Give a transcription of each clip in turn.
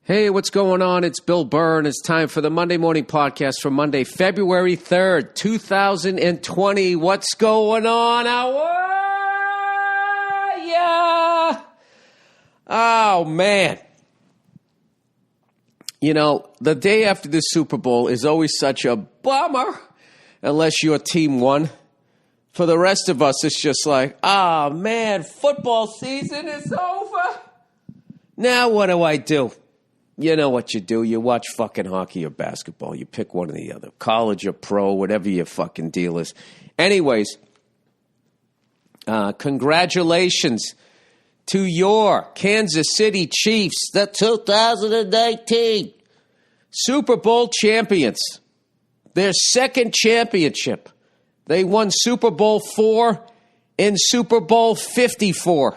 Hey, what's going on? It's Bill Burr, and it's time for the Monday Morning Podcast for Monday, February 3rd, 2020. What's going on? How are ya? Oh, man. You know, the day after the Super Bowl is always such a bummer, unless your team won. For the rest of us, it's just like, oh, man, football season is over. Now what do? You know what you do. You watch fucking hockey or basketball. You pick one or the other. College or pro, whatever your fucking deal is. Anyways, congratulations to your Kansas City Chiefs, the 2019 Super Bowl champions. Their second championship. They won Super Bowl 4 and Super Bowl 54.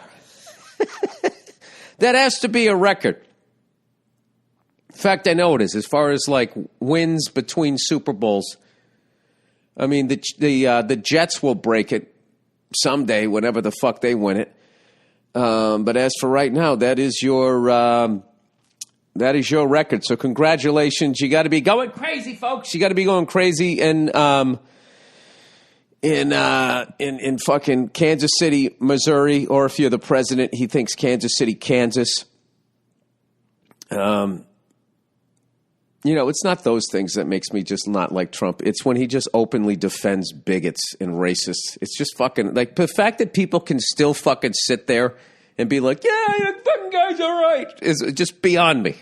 That has to be a record. In fact, I know it is. As far as like wins between Super Bowls, I mean the Jets will break it someday, whenever the fuck they win it. But as for right now, that is your record. So congratulations! You got to be going crazy, folks. You got to be going crazy in fucking Kansas City, Missouri, or if you're the president, he thinks Kansas City, Kansas. You know, it's not those things that makes me just not like Trump. It's when he just openly defends bigots and racists. It's just fucking, like, the fact that people can still fucking sit there and be like, yeah, that fucking guy's all right, is just beyond me.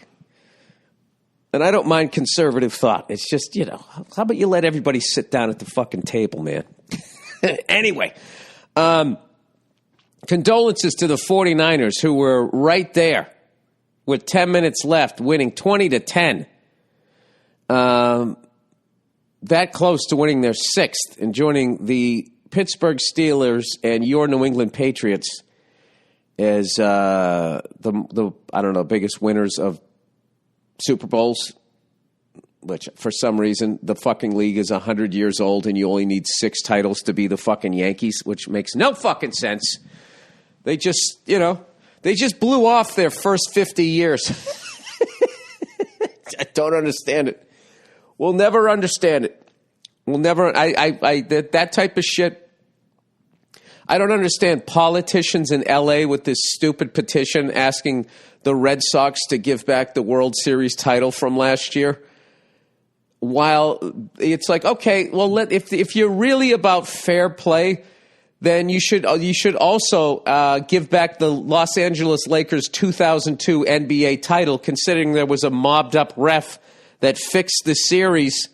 And I don't mind conservative thought. It's just, you know, how about you let everybody sit down at the fucking table, man? Anyway, condolences to the 49ers who were right there with 10 minutes left, winning 20-10. That close to winning their sixth and joining the Pittsburgh Steelers and your New England Patriots as the I don't know, biggest winners of Super Bowls, which for some reason the fucking league is 100 years old and you only need 6 titles to be the fucking Yankees, which makes no fucking sense. They just, you know, they just blew off their first 50 years. I don't understand it. We'll never understand it. We'll never. That type of shit. I don't understand politicians in L.A. with this stupid petition asking the Red Sox to give back the World Series title from last year. While it's like, okay, well, if you're really about fair play, then you should also give back the Los Angeles Lakers 2002 NBA title, considering there was a mobbed up ref that fixed the series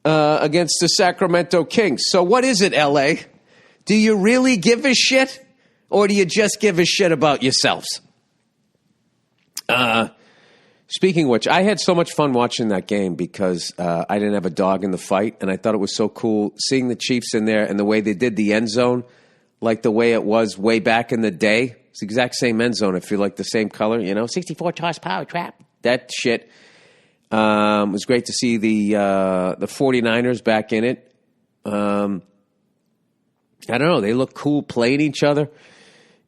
against the Sacramento Kings. So what is it, L.A.? Do you really give a shit, or do you just give a shit about yourselves? Speaking of which, I had so much fun watching that game because I didn't have a dog in the fight, and I thought it was so cool seeing the Chiefs in there and the way they did the end zone, like the way it was way back in the day. It's the exact same end zone if you like the same color, you know, 64 horsepower trap, that shit. It was great to see the 49ers back in it. I don't know. They look cool playing each other.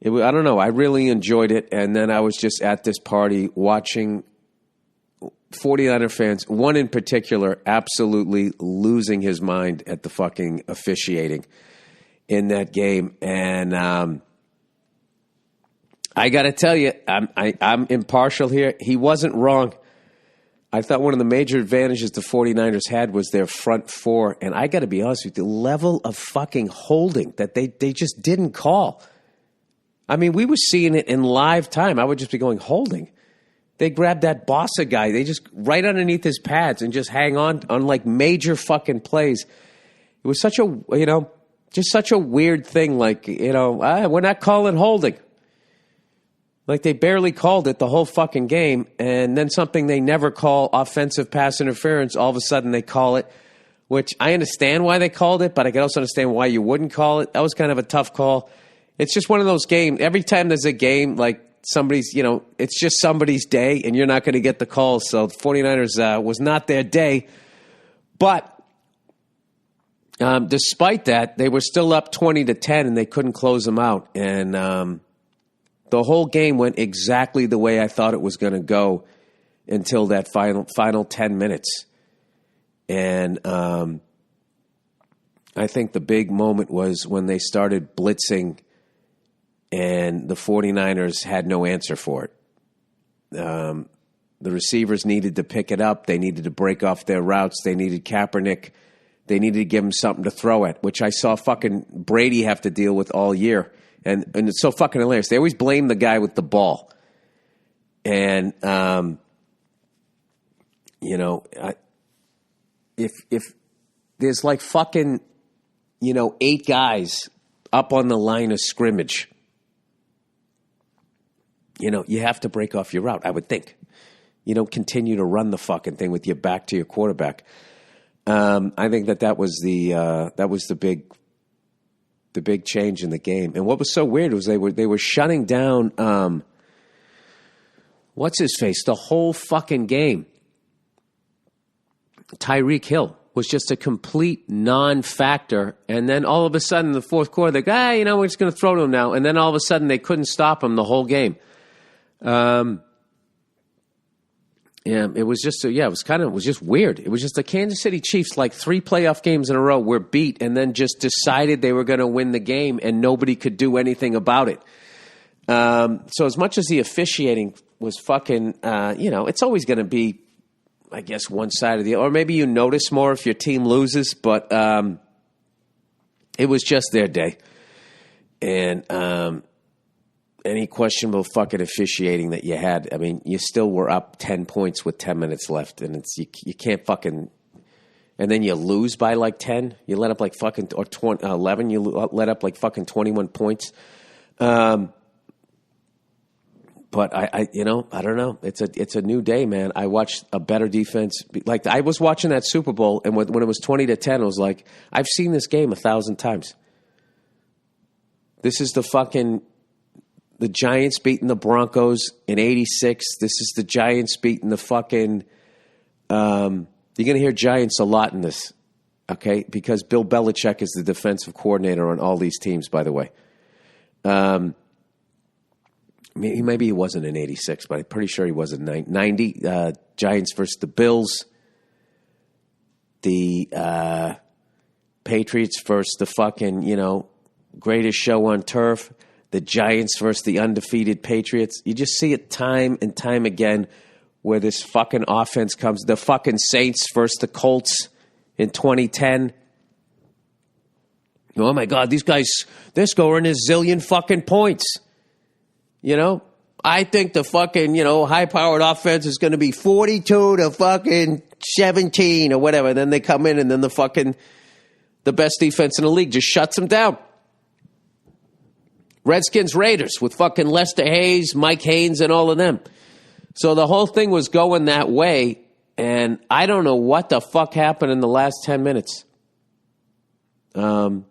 I don't know. I really enjoyed it. And then I was just at this party watching 49er fans, one in particular, absolutely losing his mind at the fucking officiating in that game. And I got to tell you, I'm impartial here. He wasn't wrong. I thought one of the major advantages the 49ers had was their front four. And I got to be honest with you, the level of fucking holding that they just didn't call. I mean, we were seeing it in live time. I would just be going, holding. They grabbed that Bossa guy. They just right underneath his pads and just hang on like major fucking plays. It was such a, you know, just such a weird thing. Like, you know, we're not calling holding. Like, they barely called it the whole fucking game, and then something they never call, offensive pass interference, all of a sudden they call it, which I understand why they called it, but I can also understand why you wouldn't call it. That was kind of a tough call. It's just one of those games. Every time there's a game, like, somebody's, you know, it's just somebody's day, and you're not going to get the call. So the 49ers was not their day. But despite that, they were still up 20-10, and they couldn't close them out. And The whole game went exactly the way I thought it was going to go until that final 10 minutes. And I think the big moment was when they started blitzing and the 49ers had no answer for it. The receivers needed to pick it up. They needed to break off their routes. They needed Kaepernick. They needed to give him something to throw at, which I saw fucking Brady have to deal with all year. And it's so fucking hilarious. They always blame the guy with the ball. And, if there's like fucking, 8 guys up on the line of scrimmage, you have to break off your route, I would think. You don't continue to run the fucking thing with your back to your quarterback. I think that was the big change in the game. And what was so weird was they were shutting down what's his face the whole fucking game. Tyreek Hill was just a complete non-factor. And then all of a sudden in the fourth quarter, they go, we're just going to throw to him now. And then all of a sudden they couldn't stop him the whole game. It was just it was just weird. It was just the Kansas City Chiefs, like 3 playoff games in a row, were beat and then just decided they were going to win the game and nobody could do anything about it. So as much as the officiating was fucking, it's always going to be, I guess, one side or the other. Or maybe you notice more if your team loses, but it was just their day. And any questionable fucking officiating that you had, I mean, you still were up 10 points with 10 minutes left, and it's you can't fucking, and then you lose by like 10. You let up like fucking, or 11, you let up like fucking 21 points. But I don't know. It's a new day, man. I watched a better defense. Like, I was watching that Super Bowl, and when it was 20-10, I was like, I've seen this game 1,000 times. This is the Giants beating the Broncos in '86. This is the Giants beating the fucking. You're going to hear Giants a lot in this, okay? Because Bill Belichick is the defensive coordinator on all these teams, by the way. Maybe he wasn't in '86, but I'm pretty sure he was in '90. Giants versus the Bills. The Patriots versus the fucking, greatest show on turf. The Giants versus the undefeated Patriots. You just see it time and time again where this fucking offense comes. The fucking Saints versus the Colts in 2010. Oh, my God, these guys, they're scoring a zillion fucking points. I think the fucking, high-powered offense is going to be 42 to fucking 17 or whatever. Then they come in and then the best defense in the league just shuts them down. Redskins Raiders with fucking Lester Hayes, Mike Haynes, and all of them. So the whole thing was going that way, and I don't know what the fuck happened in the last 10 minutes. There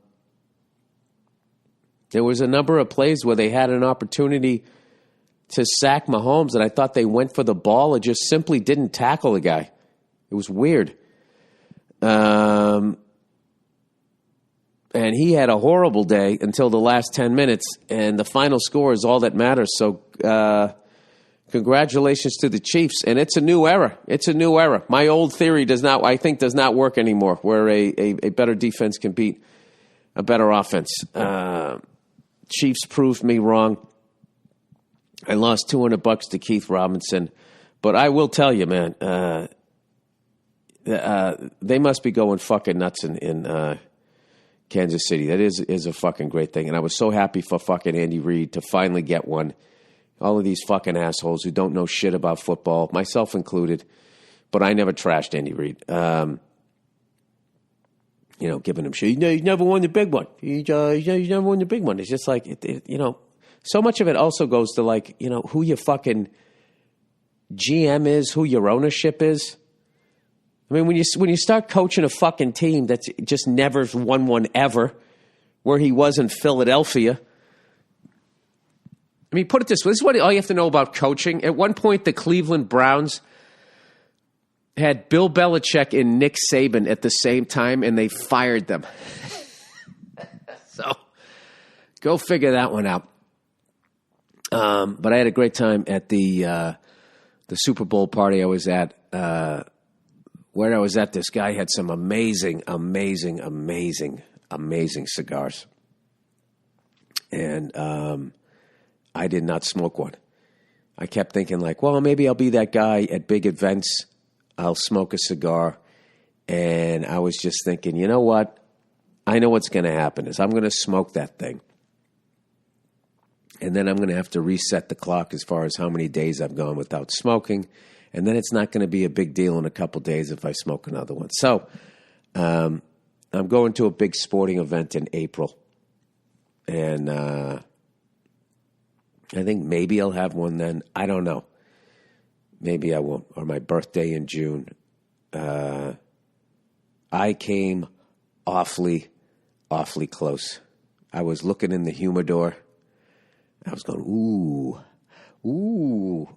was a number of plays where they had an opportunity to sack Mahomes, and I thought they went for the ball and just simply didn't tackle the guy. It was weird. And he had a horrible day until the last 10 minutes, and the final score is all that matters. So congratulations to the Chiefs, and it's a new era. It's a new era. My old theory does not work anymore, where a better defense can beat a better offense. Chiefs proved me wrong. I lost $200 to Keith Robinson, but I will tell you, man, they must be going fucking nuts in Kansas City. That is a fucking great thing, and I was so happy for fucking Andy Reid to finally get one. All of these fucking assholes who don't know shit about football, myself included, but I never trashed Andy Reid. Giving him shit. He's never won the big one. He's never won the big one. It's just like, so much of it also goes to like, who your fucking GM is, who your ownership is. I mean, when you start coaching a fucking team that's just never won one ever, where he was in Philadelphia. I mean, put it this way. This is what all you have to know about coaching. At one point, the Cleveland Browns had Bill Belichick and Nick Saban at the same time, and they fired them. So go figure that one out. But I had a great time at the Super Bowl party I was at. Where I was at, this guy had some amazing cigars. And I did not smoke one. I kept thinking like, well, maybe I'll be that guy at big events. I'll smoke a cigar. And I was just thinking, you know what? I know what's going to happen is I'm going to smoke that thing. And then I'm going to have to reset the clock as far as how many days I've gone without smoking. And then it's not going to be a big deal in a couple days if I smoke another one. So I'm going to a big sporting event in April. And I think maybe I'll have one then. I don't know. Maybe I won't. Or my birthday in June. I came awfully close. I was looking in the humidor. I was going, ooh,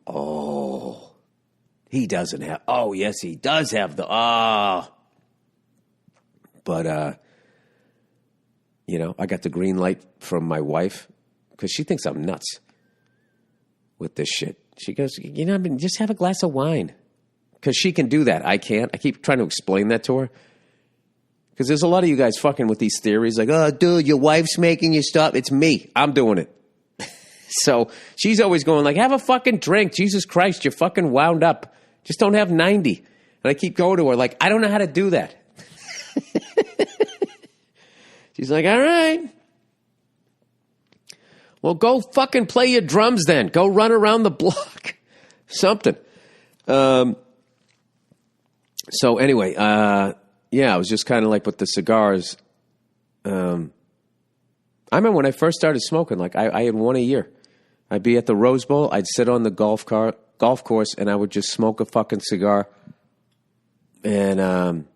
oh. He doesn't have, oh, yes, he does have the, oh. But, I got the green light from my wife because she thinks I'm nuts with this shit. She goes, just have a glass of wine. Because she can do that. I can't. I keep trying to explain that to her. Because there's a lot of you guys fucking with these theories like, oh, dude, your wife's making you stop. It's me. I'm doing it. So she's always going like, have a fucking drink. Jesus Christ, you're fucking wound up. Just don't have 90. And I keep going to her like, I don't know how to do that. She's like, all right. Well, go fucking play your drums then. Go run around the block. Something. So anyway, I was just kind of like with the cigars. I remember when I first started smoking, like I had one a year. I'd be at the Rose Bowl. I'd sit on the golf course, and I would just smoke a fucking cigar. And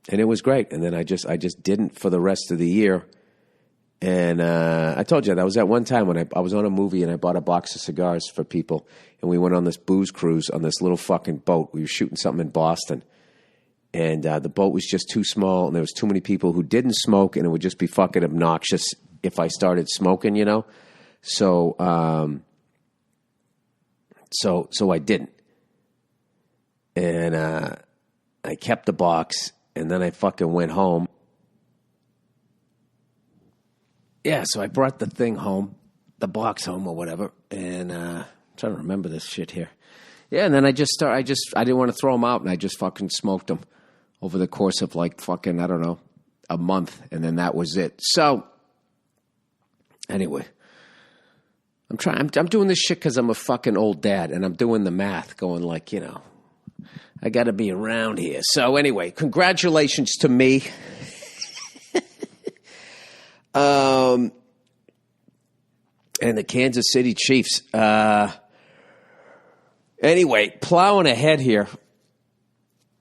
it was great. And then I just didn't for the rest of the year. And I told you that was at one time when I was on a movie and I bought a box of cigars for people. And we went on this booze cruise on this little fucking boat. We were shooting something in Boston. And the boat was just too small, and there was too many people who didn't smoke, and it would just be fucking obnoxious if I started smoking, So, so I didn't. And I kept the box, and then I fucking went home. Yeah, so I brought the thing home, the box home or whatever, and I'm trying to remember this shit here. Yeah, and then I didn't want to throw them out, and I just fucking smoked them over the course of like fucking, I don't know, a month, and then that was it. So, anyway, I'm doing this shit because I'm a fucking old dad, and I'm doing the math, going like, I got to be around here. So anyway, congratulations to me. And the Kansas City Chiefs. Anyway, plowing ahead here.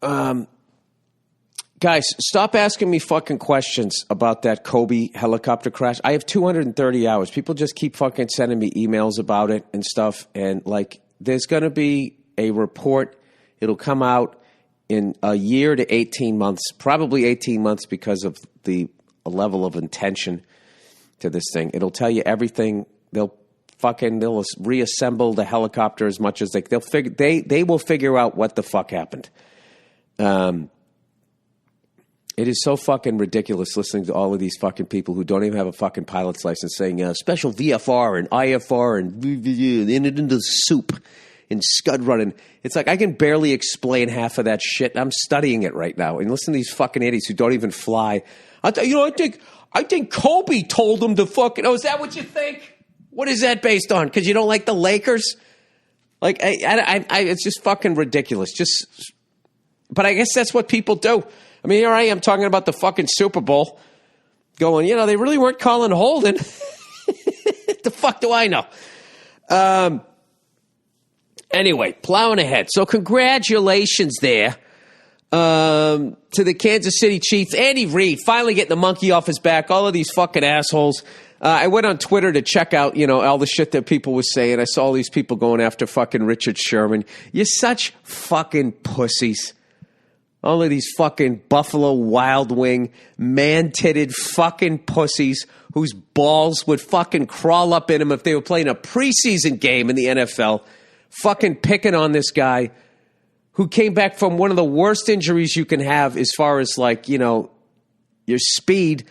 Guys, stop asking me fucking questions about that Kobe helicopter crash. I have 230 hours. People just keep fucking sending me emails about it and stuff. And like, there's going to be a report. It'll come out in a year to 18 months, probably 18 months because of the level of intention to this thing. It'll tell you everything. They'll reassemble the helicopter as much as they will figure out what the fuck happened. It is so fucking ridiculous listening to all of these fucking people who don't even have a fucking pilot's license saying special VFR and IFR and in it into soup and scud running. It's like I can barely explain half of that shit. I'm studying it right now. And listen to these fucking idiots who don't even fly. I think Kobe told them to fucking. Oh, is that what you think? What is that based on? Because you don't like the Lakers? Like, it's just fucking ridiculous. But I guess that's what people do. I mean, here I am talking about the fucking Super Bowl, going, they really weren't calling holding. The fuck do I know? Anyway, plowing ahead. So congratulations there to the Kansas City Chiefs. Andy Reid finally getting the monkey off his back. All of these fucking assholes. I went on Twitter to check out, all the shit that people were saying. I saw all these people going after fucking Richard Sherman. You're such fucking pussies. All of these fucking Buffalo Wild Wing, man-titted fucking pussies whose balls would fucking crawl up in him if they were playing a preseason game in the NFL, fucking picking on this guy who came back from one of the worst injuries you can have as far as like, your speed,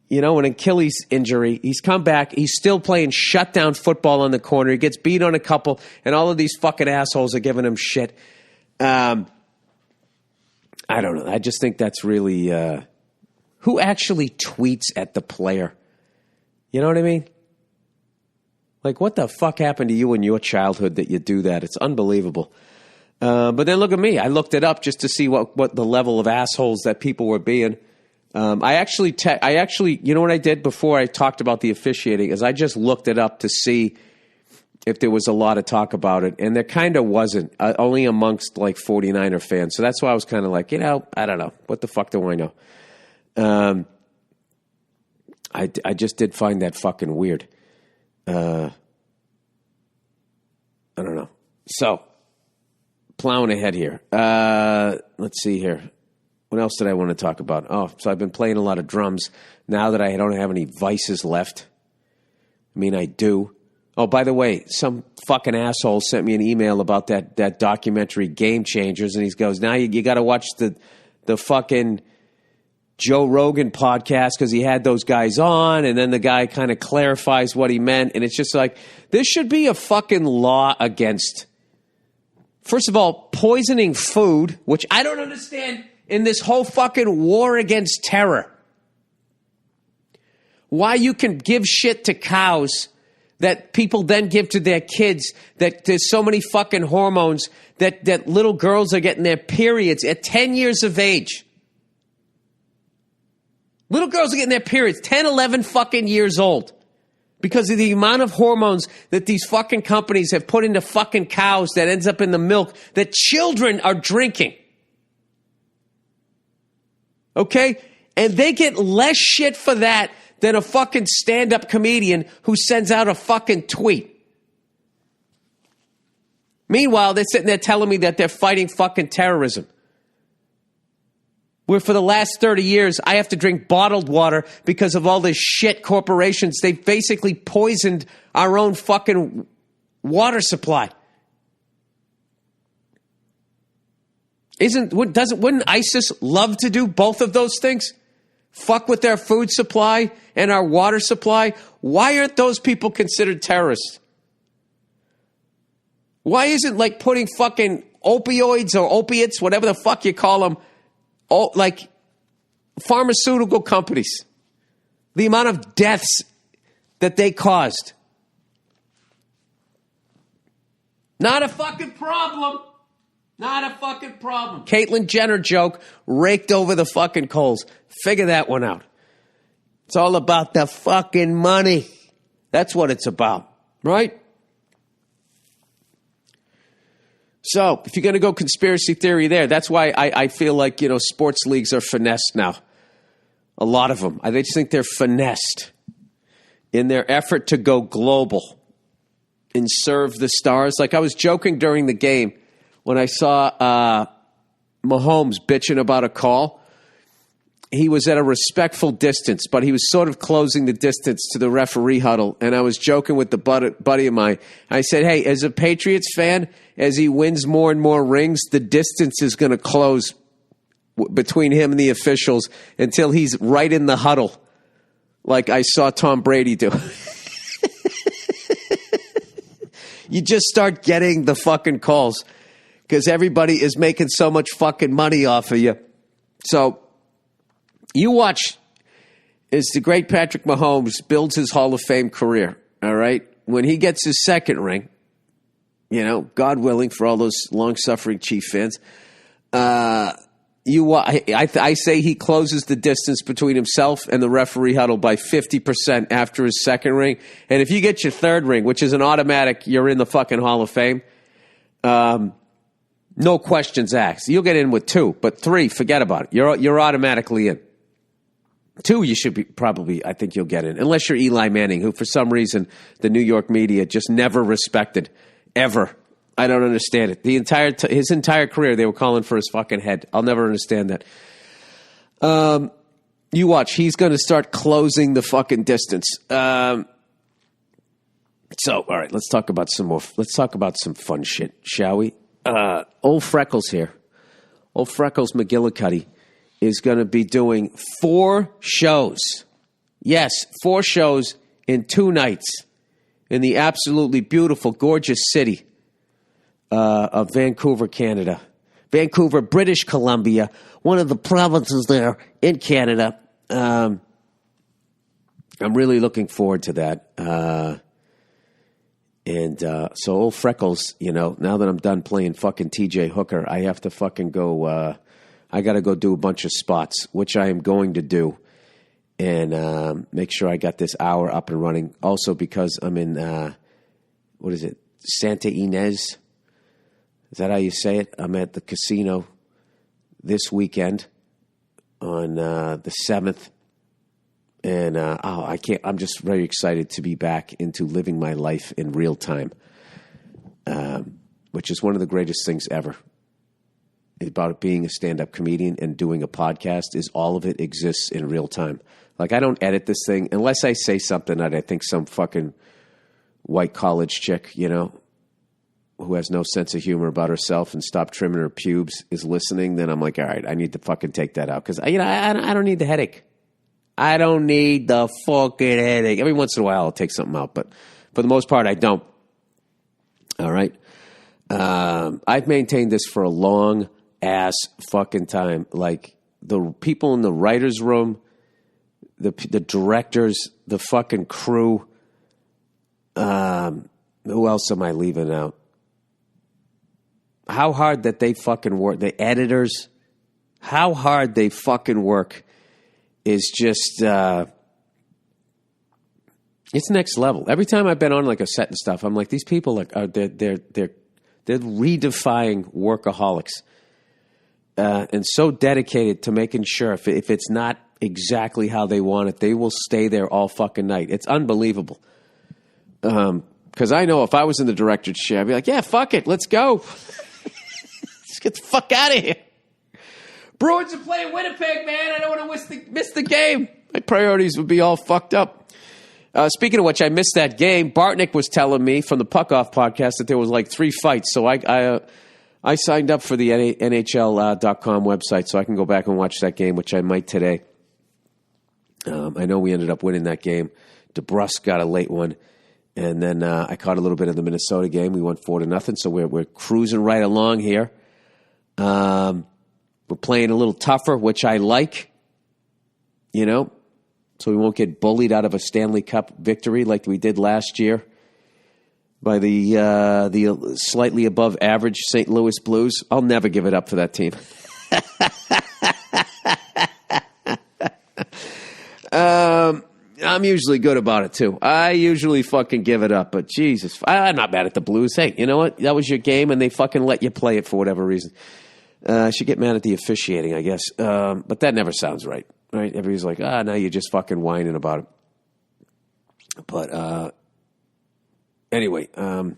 an Achilles injury. He's come back. He's still playing shutdown football on the corner. He gets beat on a couple, and all of these fucking assholes are giving him shit. I don't know. I just think that's really... who actually tweets at the player? You know what I mean? Like, what the fuck happened to you in your childhood that you do that? It's unbelievable. But then look at me. I looked it up just to see what the level of assholes that people were being. I actually, you know what I did before I talked about the officiating is I just looked it up to see if there was a lot of talk about it. And there kind of wasn't, only amongst like 49er fans. So that's why I was kind of like, I don't know. What the fuck do I know? I just did find that fucking weird. I don't know. So, plowing ahead here. Let's see here. What else did I want to talk about? Oh, so I've been playing a lot of drums now that I don't have any vices left. I mean, I do. Oh, by the way, some fucking asshole sent me an email about that documentary Game Changers, and he goes, now you got to watch the fucking Joe Rogan podcast because he had those guys on, and then the guy kind of clarifies what he meant, and it's just like, there should be a fucking law against, first of all, poisoning food, which I don't understand in this whole fucking war against terror. Why you can give shit to cows that people then give to their kids, that there's so many fucking hormones that little girls are getting their periods at 10 years of age. Little girls are getting their periods 10, 11 fucking years old because of the amount of hormones that these fucking companies have put into fucking cows that ends up in the milk that children are drinking. Okay? And they get less shit for that than a fucking stand-up comedian who sends out a fucking tweet. Meanwhile, they're sitting there telling me that they're fighting fucking terrorism. Where for the last 30 years, I have to drink bottled water because of all this shit corporations. They've basically poisoned our own fucking water supply. Wouldn't ISIS love to do both of those things? Fuck with their food supply and our water supply? Why aren't those people considered terrorists? Why isn't like putting fucking opioids or opiates, whatever the fuck you call them, like pharmaceutical companies, the amount of deaths that they caused? Not a fucking problem. Not a fucking problem. Caitlyn Jenner joke raked over the fucking coals. Figure that one out. It's all about the fucking money. That's what it's about, right? So, if you're going to go conspiracy theory there, that's why I feel like, sports leagues are finessed now. A lot of them. I just think they're finessed in their effort to go global and serve the stars. Like I was joking during the game when I saw Mahomes bitching about a call. He was at a respectful distance, but he was sort of closing the distance to the referee huddle. And I was joking with the buddy of mine. I said, hey, as a Patriots fan, as he wins more and more rings, the distance is going to close between him and the officials until he's right in the huddle, like I saw Tom Brady do. You just start getting the fucking calls because everybody is making so much fucking money off of you. So you watch as the great Patrick Mahomes builds his Hall of Fame career, all right? When he gets his second ring, God willing for all those long-suffering Chief fans, I say he closes the distance between himself and the referee huddle by 50% after his second ring. And if you get your third ring, which is an automatic, you're in the fucking Hall of Fame, no questions asked. You'll get in with 2, but 3, forget about it. You're automatically in. 2, you should be probably, I think you'll get in. Unless you're Eli Manning, who for some reason the New York media just never respected, ever. I don't understand it. His entire career, they were calling for his fucking head. I'll never understand that. You watch. He's going to start closing the fucking distance. So, all right, let's talk about some more. Let's talk about some fun shit, shall we? Old Freckles here. Old Freckles McGillicuddy is going to be doing 4 shows. Yes, 4 shows in 2 nights in the absolutely beautiful, gorgeous city of Vancouver, Canada. Vancouver, British Columbia, one of the provinces there in Canada. I'm really looking forward to that. So old Freckles, now that I'm done playing fucking TJ Hooker, I have to fucking go, I got to go do a bunch of spots, which I am going to do, and make sure I got this hour up and running. Also because I'm in, Santa Ynez? Is that how you say it? I'm at the casino this weekend on the 7th. And, I'm just very excited to be back into living my life in real time, which is one of the greatest things ever. About being a stand-up comedian and doing a podcast is all of it exists in real time. Like, I don't edit this thing unless I say something that I think some fucking white college chick, who has no sense of humor about herself and stopped trimming her pubes is listening. Then I'm like, all right, I need to fucking take that out. Because, I don't need the headache. I don't need the fucking headache. Every once in a while, I'll take something out, but for the most part, I don't. All right? I've maintained this for a long-ass fucking time. Like, the people in the writer's room, the directors, the fucking crew. Who else am I leaving out? How hard that they fucking work. The editors, how hard they fucking work. Is just it's next level. Every time I've been on like a set and stuff, I'm like, these people they're redefining workaholics, and so dedicated to making sure if it's not exactly how they want it, they will stay there all fucking night. It's unbelievable. Because I know if I was in the director's chair, I'd be like, yeah, fuck it, let's go, let's get the fuck out of here. Bruins are playing Winnipeg, man. I don't want to miss the game. My priorities would be all fucked up. Speaking of which, I missed that game. Bartnick was telling me from the Puck Off podcast that there was like 3 fights. So I signed up for the NHL.com website so I can go back and watch that game, which I might today. I know we ended up winning that game. DeBrusque got a late one. And then I caught a little bit of the Minnesota game. We won 4-0. So we're cruising right along here. We're playing a little tougher, which I like, so we won't get bullied out of a Stanley Cup victory like we did last year by the slightly above average St. Louis Blues. I'll never give it up for that team. I'm usually good about it, too. I usually fucking give it up, but Jesus, I'm not mad at the Blues. Hey, you know what? That was your game, and they fucking let you play it for whatever reason. I should get mad at the officiating, I guess. But that never sounds right? Everybody's like, now you're just fucking whining about it. But anyway, so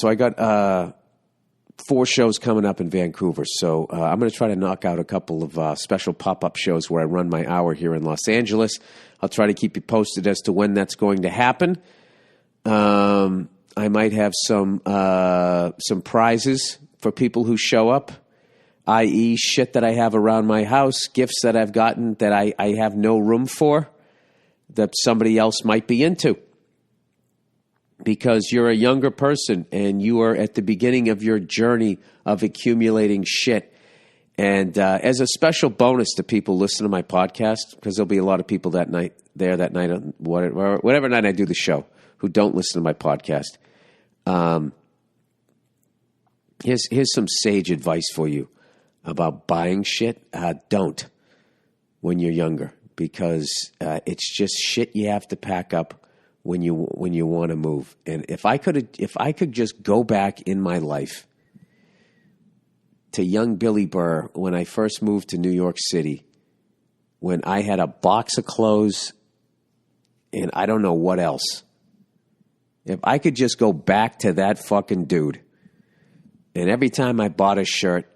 I got 4 shows coming up in Vancouver. So I'm going to try to knock out a couple of special pop-up shows where I run my hour here in Los Angeles. I'll try to keep you posted as to when that's going to happen. I might have some prizes for people who show up, i.e. shit that I have around my house, gifts that I've gotten that I have no room for, that somebody else might be into. Because you're a younger person and you are at the beginning of your journey of accumulating shit. And as a special bonus to people listening to my podcast, because there'll be a lot of people that night, whatever night I do the show, who don't listen to my podcast, Here's some sage advice for you about buying shit. Don't when you're younger, because it's just shit you have to pack up when you want to move. And if I could just go back in my life to young Billy Burr when I first moved to New York City, when I had a box of clothes and I don't know what else. If I could just go back to that fucking dude. And every time I bought a shirt,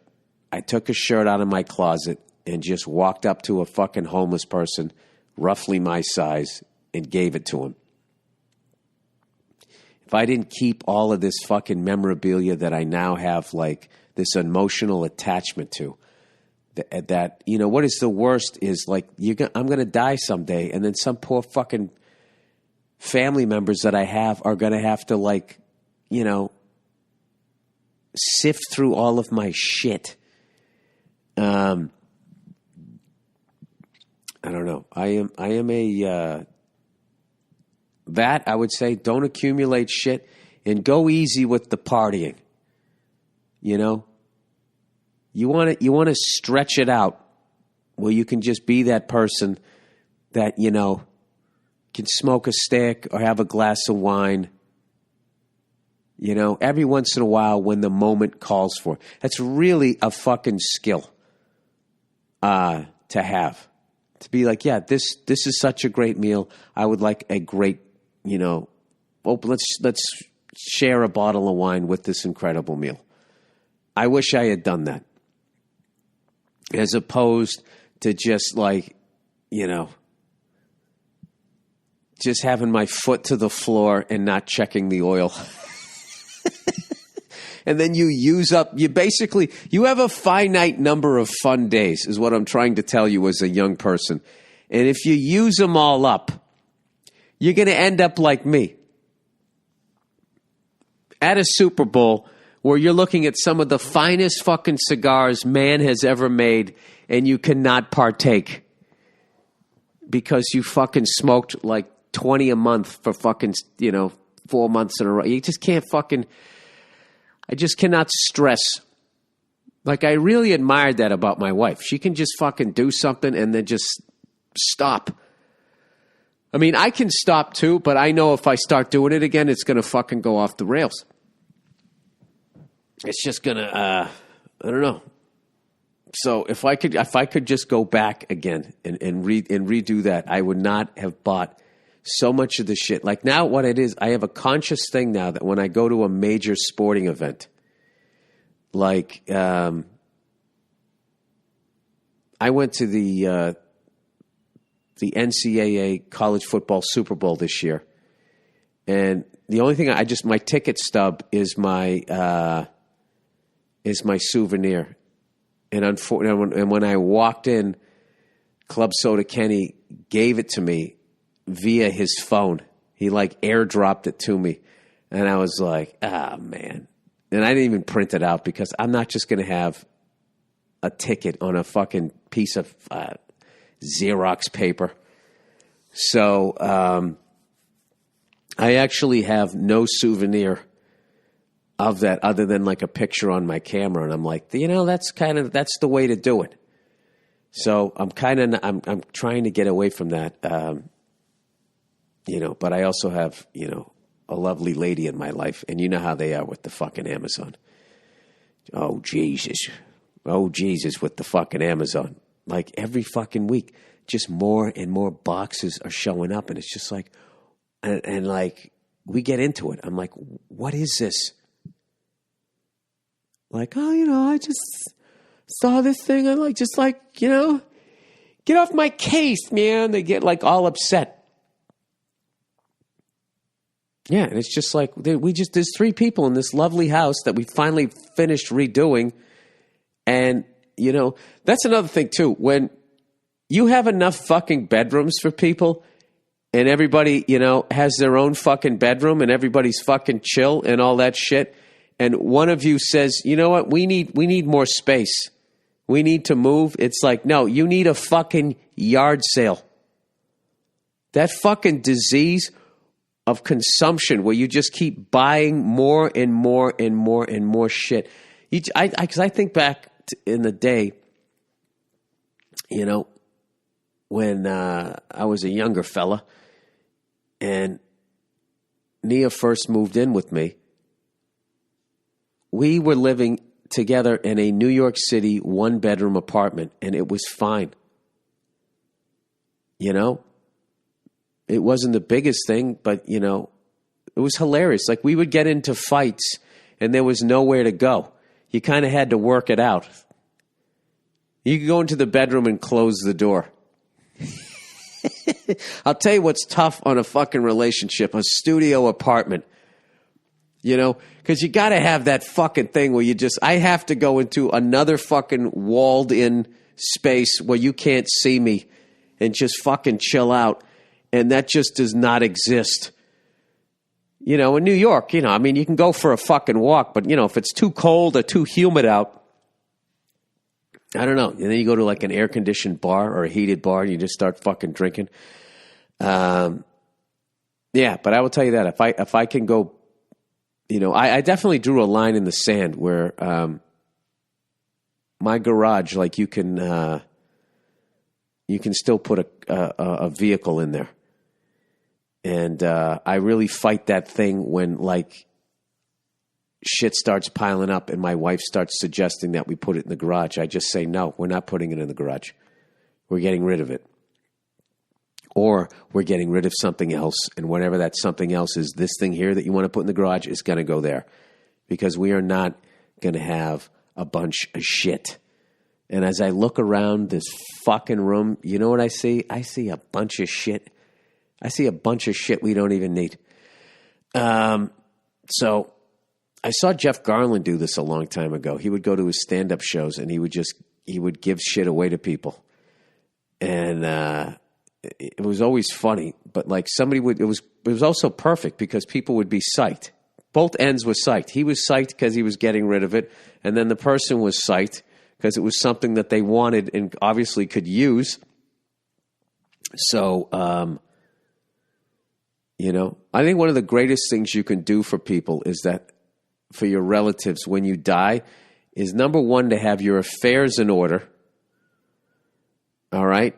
I took a shirt out of my closet and just walked up to a fucking homeless person, roughly my size, and gave it to him. If I didn't keep all of this fucking memorabilia that I now have, like, this emotional attachment to, that you know, what is the worst is, like, I'm going to die someday, and then some poor fucking family members that I have are going to have to, like, you know, sift through all of my shit. I don't know. I am a that I would say, don't accumulate shit and go easy with the partying. You know, you want to stretch it out where you can just be that person that, you know, can smoke a stick or have a glass of wine, you know, every once in a while when the moment calls for it. That's really a fucking skill to have. To be like, yeah, this is such a great meal. I would like a great, you know, let's share a bottle of wine with this incredible meal. I wish I had done that. As opposed to just, like, you know, just having my foot to the floor and not checking the oil. And then you have a finite number of fun days, is what I'm trying to tell you as a young person. And if you use them all up, you're going to end up like me. At a Super Bowl where you're looking at some of the finest fucking cigars man has ever made, and you cannot partake because you fucking smoked like 20 a month for fucking, you know, 4 months in a row. You just can't fucking... I just cannot stress. Like, I really admired that about my wife. She can just fucking do something and then just stop. I mean, I can stop too, but I know if I start doing it again, it's going to fucking go off the rails. It's just going to, I don't know. So if I could just go back again and redo that, I would not have bought so much of the shit. Like, now what it is, I have a conscious thing now that when I go to a major sporting event, like, I went to the NCAA college football Super Bowl this year. And the only thing my ticket stub is my souvenir. And when I walked in, Club Soda Kenny gave it to me via his phone. He, like, airdropped it to me. And I was like, man. And I didn't even print it out because I'm not just going to have a ticket on a fucking piece of Xerox paper. So I actually have no souvenir of that other than, like, a picture on my camera. And I'm like, you know, that's the way to do it. So I'm trying to get away from that. You know, but I also have, you know, a lovely lady in my life, and you know how they are with the fucking Amazon. Oh, Jesus with the fucking Amazon. Like, every fucking week, just more and more boxes are showing up, and it's just like, and like, we get into it. I'm like, what is this? Like, oh, you know, I just saw this thing. I'm like, just like, you know, get off my case, man. They get, like, all upset. Yeah, and it's just like, there's 3 people in this lovely house that we finally finished redoing. And, you know, that's another thing too. When you have enough fucking bedrooms for people and everybody, you know, has their own fucking bedroom and everybody's fucking chill and all that shit. And one of you says, you know what, we need more space. We need to move. It's like, no, you need a fucking yard sale. That fucking disease of consumption where you just keep buying more and more and more and more shit. Because I think back in the day, you know, when I was a younger fella and Nia first moved in with me, we were living together in a New York City 1-bedroom apartment, and it was fine. You know? It wasn't the biggest thing, but, you know, it was hilarious. Like, we would get into fights, and there was nowhere to go. You kind of had to work it out. You can go into the bedroom and close the door. I'll tell you what's tough on a fucking relationship, a studio apartment. You know, because you got to have that fucking thing where I have to go into another fucking walled in space where you can't see me and just fucking chill out. And that just does not exist. You know, in New York, you know, I mean, you can go for a fucking walk, but, you know, if it's too cold or too humid out, I don't know. And then you go to like an air-conditioned bar or a heated bar and you just start fucking drinking. Yeah, but I will tell you that if I can go, you know, I definitely drew a line in the sand where my garage, like you can still put a vehicle in there. And I really fight that thing when like shit starts piling up and my wife starts suggesting that we put it in the garage. I just say, no, we're not putting it in the garage. We're getting rid of it. Or we're getting rid of something else. And whatever that something else is, this thing here that you want to put in the garage is going to go there. Because we are not going to have a bunch of shit. And as I look around this fucking room, you know what I see? I see a bunch of shit. I see a bunch of shit we don't even need. So I saw Jeff Garland do this a long time ago. He would go to his stand-up shows and he would give shit away to people. And it was always funny, but like it was also perfect because people would be psyched. Both ends were psyched. He was psyched because he was getting rid of it, and then the person was psyched because it was something that they wanted and obviously could use. So, you know, I think one of the greatest things you can do for people is that for your relatives when you die is number one, to have your affairs in order. All right.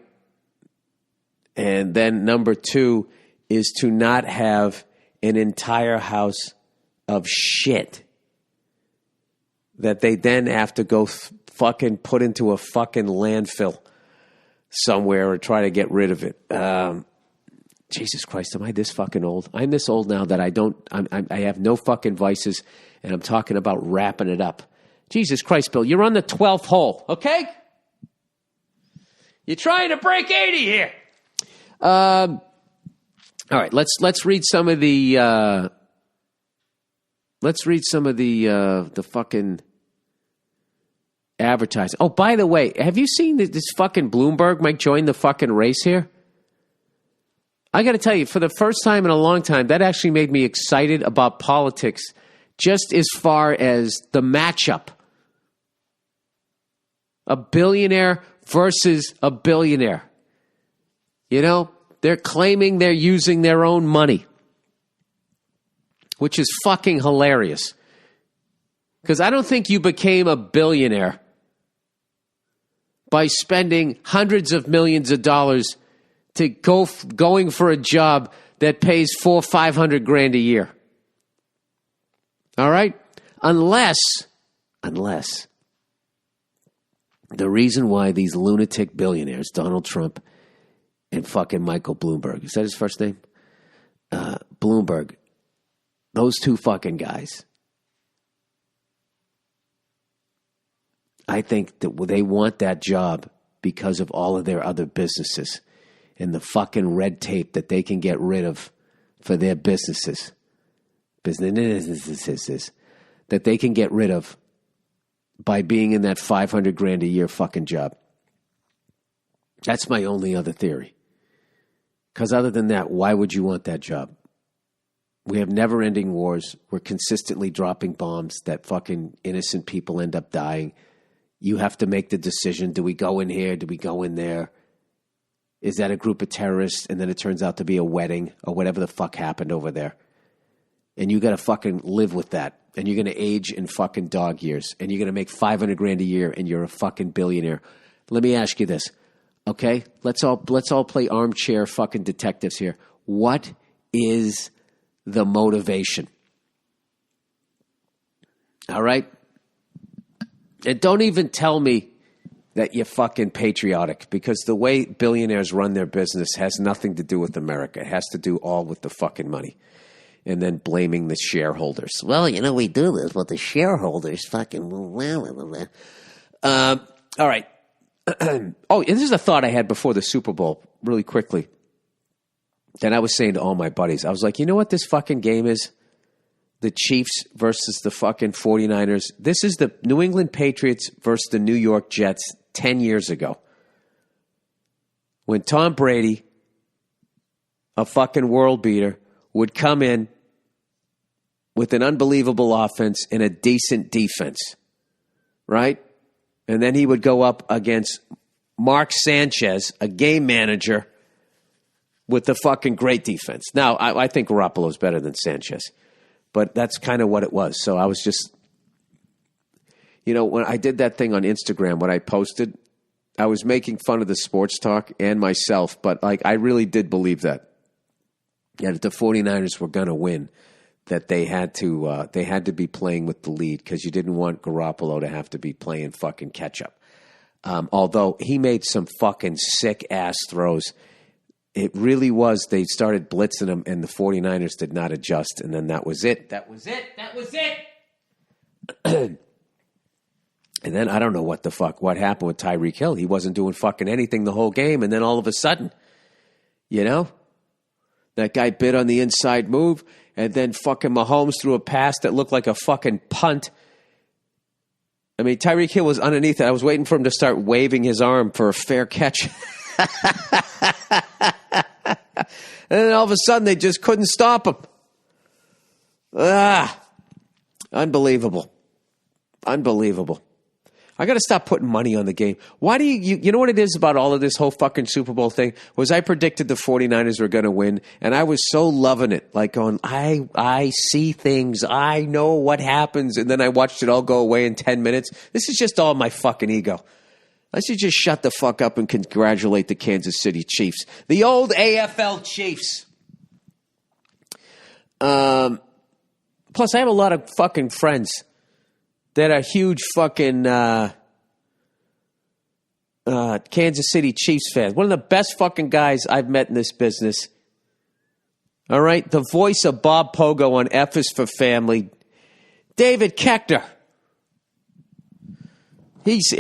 And then number two is to not have an entire house of shit that they then have to go fucking put into a fucking landfill somewhere or try to get rid of it. Jesus Christ, am I this fucking old? I'm this old now that I have no fucking vices, and I'm talking about wrapping it up. Jesus Christ, Bill, you're on the 12th hole, okay? You're trying to break 80 here. All right, let's read some of the the fucking advertising. Oh, by the way, have you seen this fucking Bloomberg might join the fucking race here? I got to tell you, for the first time in a long time, that actually made me excited about politics, just as far as the matchup. A billionaire versus a billionaire. You know, they're claiming they're using their own money, which is fucking hilarious. Because I don't think you became a billionaire by spending hundreds of millions of dollars to going for a job that pays $400,000-500,000 a year. All right? Unless the reason why these lunatic billionaires, Donald Trump and fucking Michael Bloomberg, is that his first name? Bloomberg. Those two fucking guys. I think that they want that job because of all of their other businesses and the fucking red tape that they can get rid of for their businesses. Businesses that they can get rid of by being in that $500,000 a year fucking job. That's my only other theory. Because other than that, why would you want that job? We have never-ending wars. We're consistently dropping bombs that fucking innocent people end up dying. You have to make the decision. Do we go in here? Do we go in there? Is that a group of terrorists? And then it turns out to be a wedding or whatever the fuck happened over there. And you got to fucking live with that. And you're going to age in fucking dog years. And you're going to make $500,000 a year and you're a fucking billionaire. Let me ask you this. Okay? Let's all play armchair fucking detectives here. What is the motivation? All right? And don't even tell me that you're fucking patriotic, because the way billionaires run their business has nothing to do with America. It has to do all with the fucking money. And then blaming the shareholders. Well, you know, we do this, but the shareholders fucking... All right. Oh, and this is a thought I had before the Super Bowl, really quickly. Then I was saying to all my buddies, I was like, you know what this fucking game is? The Chiefs versus the fucking 49ers. This is the New England Patriots versus the New York Jets 10 years ago. When Tom Brady, a fucking world beater, would come in with an unbelievable offense and a decent defense, right? And then he would go up against Mark Sanchez, a game manager, with the fucking great defense. Now, I think Garoppolo's better than Sanchez, but that's kind of what it was. So I was just, when I did that thing on Instagram, what I posted, I was making fun of the sports talk and myself, but I really did believe that. Yeah, that the 49ers were going to win, that they had to be playing with the lead because you didn't want Garoppolo to have to be playing fucking catch up. Although he made some fucking sick ass throws. It really was. They started blitzing him, and the 49ers did not adjust, and then that was it. That was it. And then I don't know what happened with Tyreek Hill. He wasn't doing fucking anything the whole game, and then all of a sudden, that guy bit on the inside move, and then fucking Mahomes threw a pass that looked like a fucking punt. I mean, Tyreek Hill was underneath it. I was waiting for him to start waving his arm for a fair catch. And then all of a sudden, they just couldn't stop him. Unbelievable. I got to stop putting money on the game. Why do you know what it is about all of this whole fucking Super Bowl thing? Was I predicted the 49ers were going to win, and I was so loving it. Like going, I see things. I know what happens. And then I watched it all go away in 10 minutes. This is just all my fucking ego. I should just shut the fuck up and congratulate the Kansas City Chiefs. The old AFL Chiefs. Plus, I have a lot of fucking friends that are huge fucking Kansas City Chiefs fans. One of the best fucking guys I've met in this business. All right? The voice of Bob Pogo on F is for Family. David Kechter.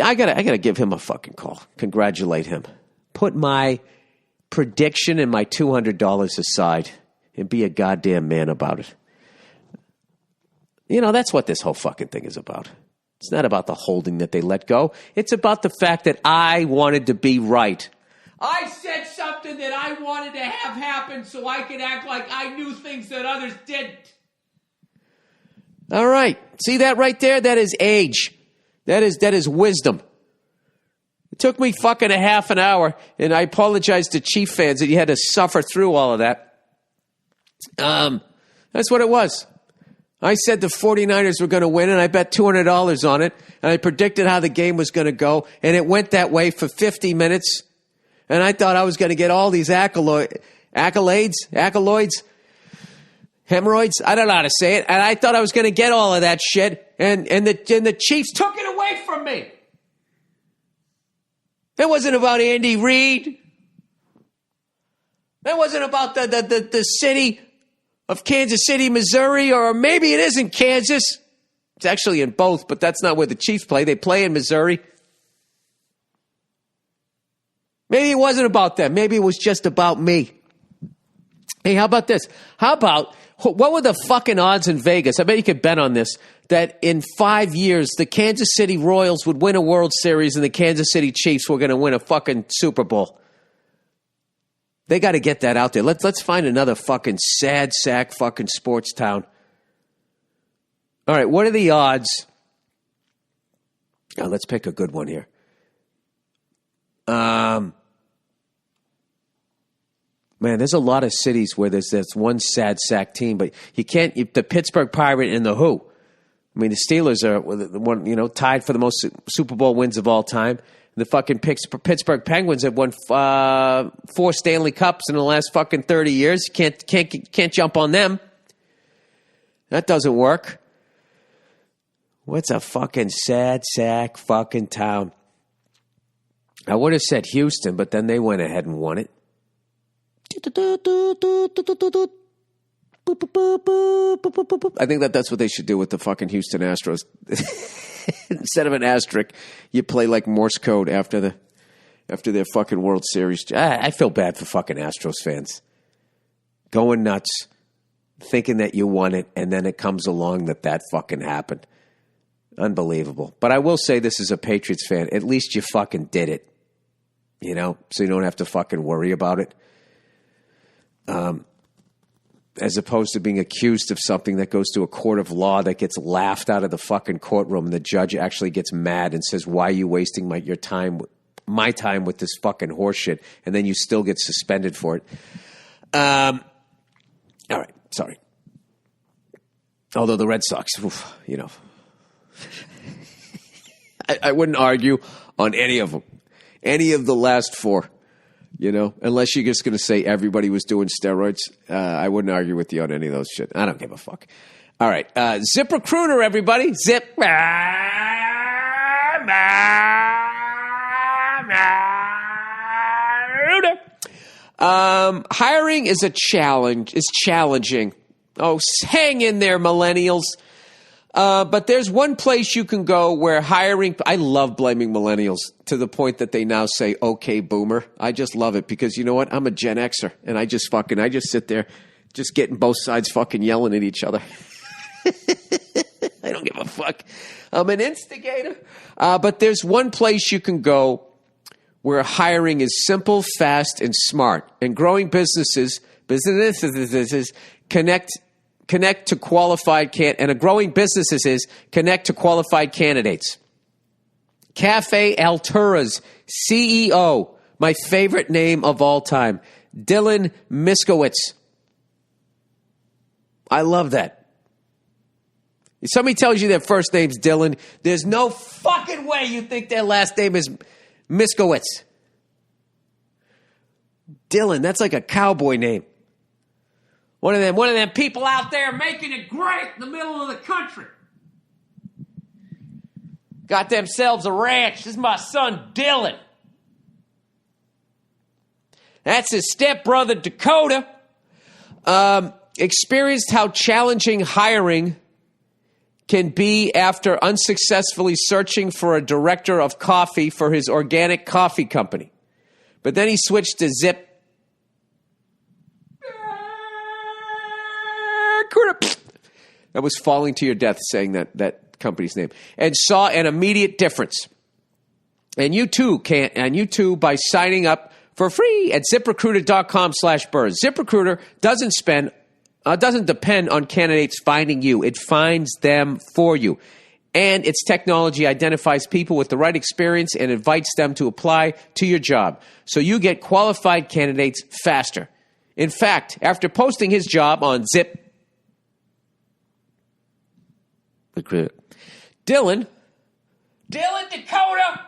I gotta give him a fucking call. Congratulate him. Put my prediction and my $200 aside and be a goddamn man about it. That's what this whole fucking thing is about. It's not about the holding that they let go. It's about the fact that I wanted to be right. I said something that I wanted to have happen so I could act like I knew things that others didn't. All right. See that right there? That is age. That is wisdom. It took me fucking a half an hour, and I apologize to Chief fans that you had to suffer through all of that. That's what it was. I said the 49ers were going to win, and I bet $200 on it, and I predicted how the game was going to go, and it went that way for 50 minutes, and I thought I was going to get all these accolades, hemorrhoids, I don't know how to say it, and I thought I was going to get all of that shit, and the Chiefs took it away from me. It wasn't about Andy Reid. It wasn't about the city of Kansas City, Missouri, or maybe it isn't Kansas. It's actually in both, but that's not where the Chiefs play. They play in Missouri. Maybe it wasn't about them. Maybe it was just about me. Hey, how about this? What were the fucking odds in Vegas? I bet you could bet on this, that in 5 years, the Kansas City Royals would win a World Series and the Kansas City Chiefs were going to win a fucking Super Bowl. They got to get that out there. Let's find another fucking sad sack fucking sports town. All right, what are the odds? Now, let's pick a good one here. Man, there's a lot of cities where there's one sad sack team, but you can't. The Pittsburgh Pirate and the Who. I mean, the Steelers are the one, tied for the most Super Bowl wins of all time. The fucking Pittsburgh Penguins have won 4 Stanley Cups in the last fucking 30 years. You can't jump on them. That doesn't work. What's a fucking sad sack fucking town? I would have said Houston, but then they went ahead and won it. I think that's what they should do with the fucking Houston Astros. Instead of an asterisk, you play like Morse code after the after their fucking World Series. I feel bad for fucking Astros fans. Going nuts, thinking that you won it, and then it comes along that fucking happened. Unbelievable. But I will say this as a Patriots fan, at least you fucking did it. You know, so you don't have to fucking worry about it. As opposed to being accused of something that goes to a court of law that gets laughed out of the fucking courtroom, and the judge actually gets mad and says, why are you wasting my time with this fucking horseshit? And then you still get suspended for it. All right, sorry. Although the Red Sox, you know, I wouldn't argue on any of them, any of the last four. You know, unless you're just going to say everybody was doing steroids, I wouldn't argue with you on any of those shit. I don't give a fuck. All right. ZipRecruiter, everybody. Zip. Hiring is a challenge. Is challenging. Oh, hang in there, millennials. But there's one place you can go where hiring, I love blaming millennials to the point that they now say, okay, boomer. I just love it because you know what? I'm a Gen Xer and I just sit there just getting both sides fucking yelling at each other. I don't give a fuck. I'm an instigator. But there's one place you can go where hiring is simple, fast, and smart. And growing businesses connect to qualified and a growing businesses is connect to qualified candidates. Cafe Altura's CEO, my favorite name of all time, Dylan Miskowitz. I love that. If somebody tells you their first name's Dylan, there's no fucking way you think their last name is Miskowitz. Dylan, that's like a cowboy name. One of them people out there making it great in the middle of the country. Got themselves a ranch. This is my son, Dylan. That's his stepbrother, Dakota. Experienced how challenging hiring can be after unsuccessfully searching for a director of coffee for his organic coffee company. But then he switched to Zip. That was falling to your death saying that company's name. And saw an immediate difference. And you too can, and you too by signing up for free at ZipRecruiter.com/Burr. ZipRecruiter doesn't depend on candidates finding you. It finds them for you. And its technology identifies people with the right experience and invites them to apply to your job. So you get qualified candidates faster. In fact, after posting his job on Zip, Dylan, Dakota,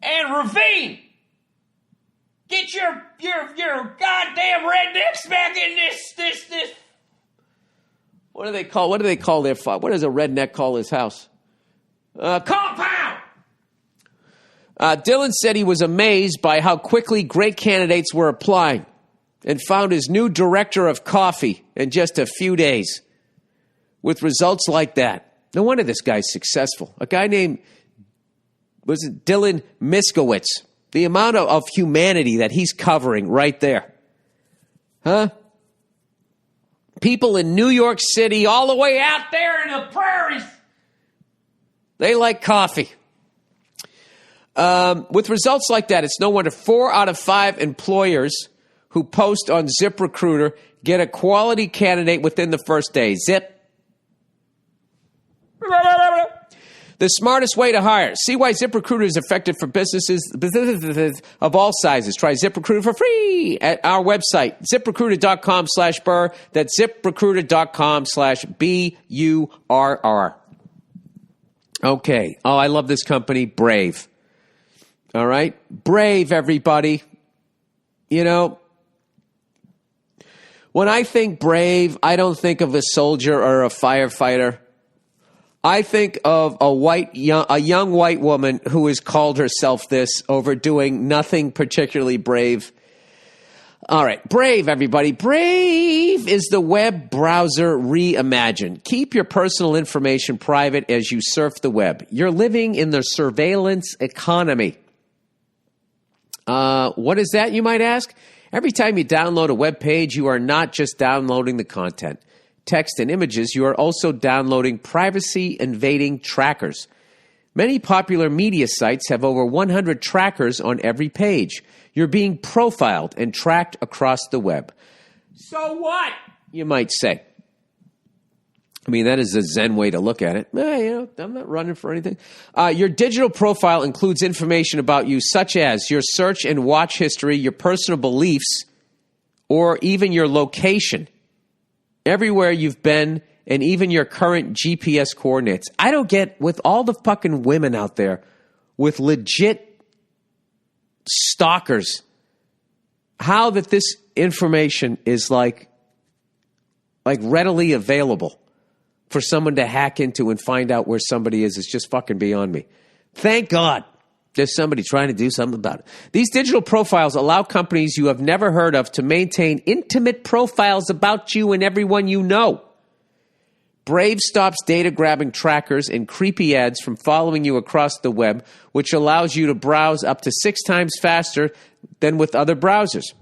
and Ravine, get your goddamn rednecks back in this. What do they call their what does a redneck call his house? Compound. Dylan said he was amazed by how quickly great candidates were applying and found his new director of coffee in just a few days with results like that. No wonder this guy's successful. A guy named, Dylan Miskowitz. The amount of humanity that he's covering right there. Huh? People in New York City, all the way out there in the prairies, they like coffee. With results like that, it's no wonder 4 out of 5 employers who post on ZipRecruiter get a quality candidate within the first day. Zip. The smartest way to hire. See why ZipRecruiter is effective for businesses of all sizes. Try ZipRecruiter for free at our website, ZipRecruiter.com/Burr. That's ZipRecruiter.com/BURR. Okay. Oh, I love this company, Brave. All right? Brave, everybody. You know, when I think Brave, I don't think of a soldier or a firefighter. I think of a young white woman who has called herself this over doing nothing particularly brave. All right, Brave, everybody. Brave is the web browser reimagined. Keep your personal information private as you surf the web. You're living in the surveillance economy. What is that, you might ask? Every time you download a web page, you are not just downloading the content, text, and images. You are also downloading privacy-invading trackers. Many popular media sites have over 100 trackers on every page. You're being profiled and tracked across the web. So what? You might say. I mean, that is a Zen way to look at it. I'm not running for anything. Your digital profile includes information about you, such as your search and watch history, your personal beliefs, or even your location, everywhere you've been, and even your current GPS coordinates. I don't get, with all the fucking women out there with legit stalkers, how that this information is like readily available for someone to hack into and find out where somebody is just fucking beyond me. Thank God there's somebody trying to do something about it. These digital profiles allow companies you have never heard of to maintain intimate profiles about you and everyone you know. Brave stops data-grabbing trackers and creepy ads from following you across the web, which allows you to browse up to 6 times faster than with other browsers.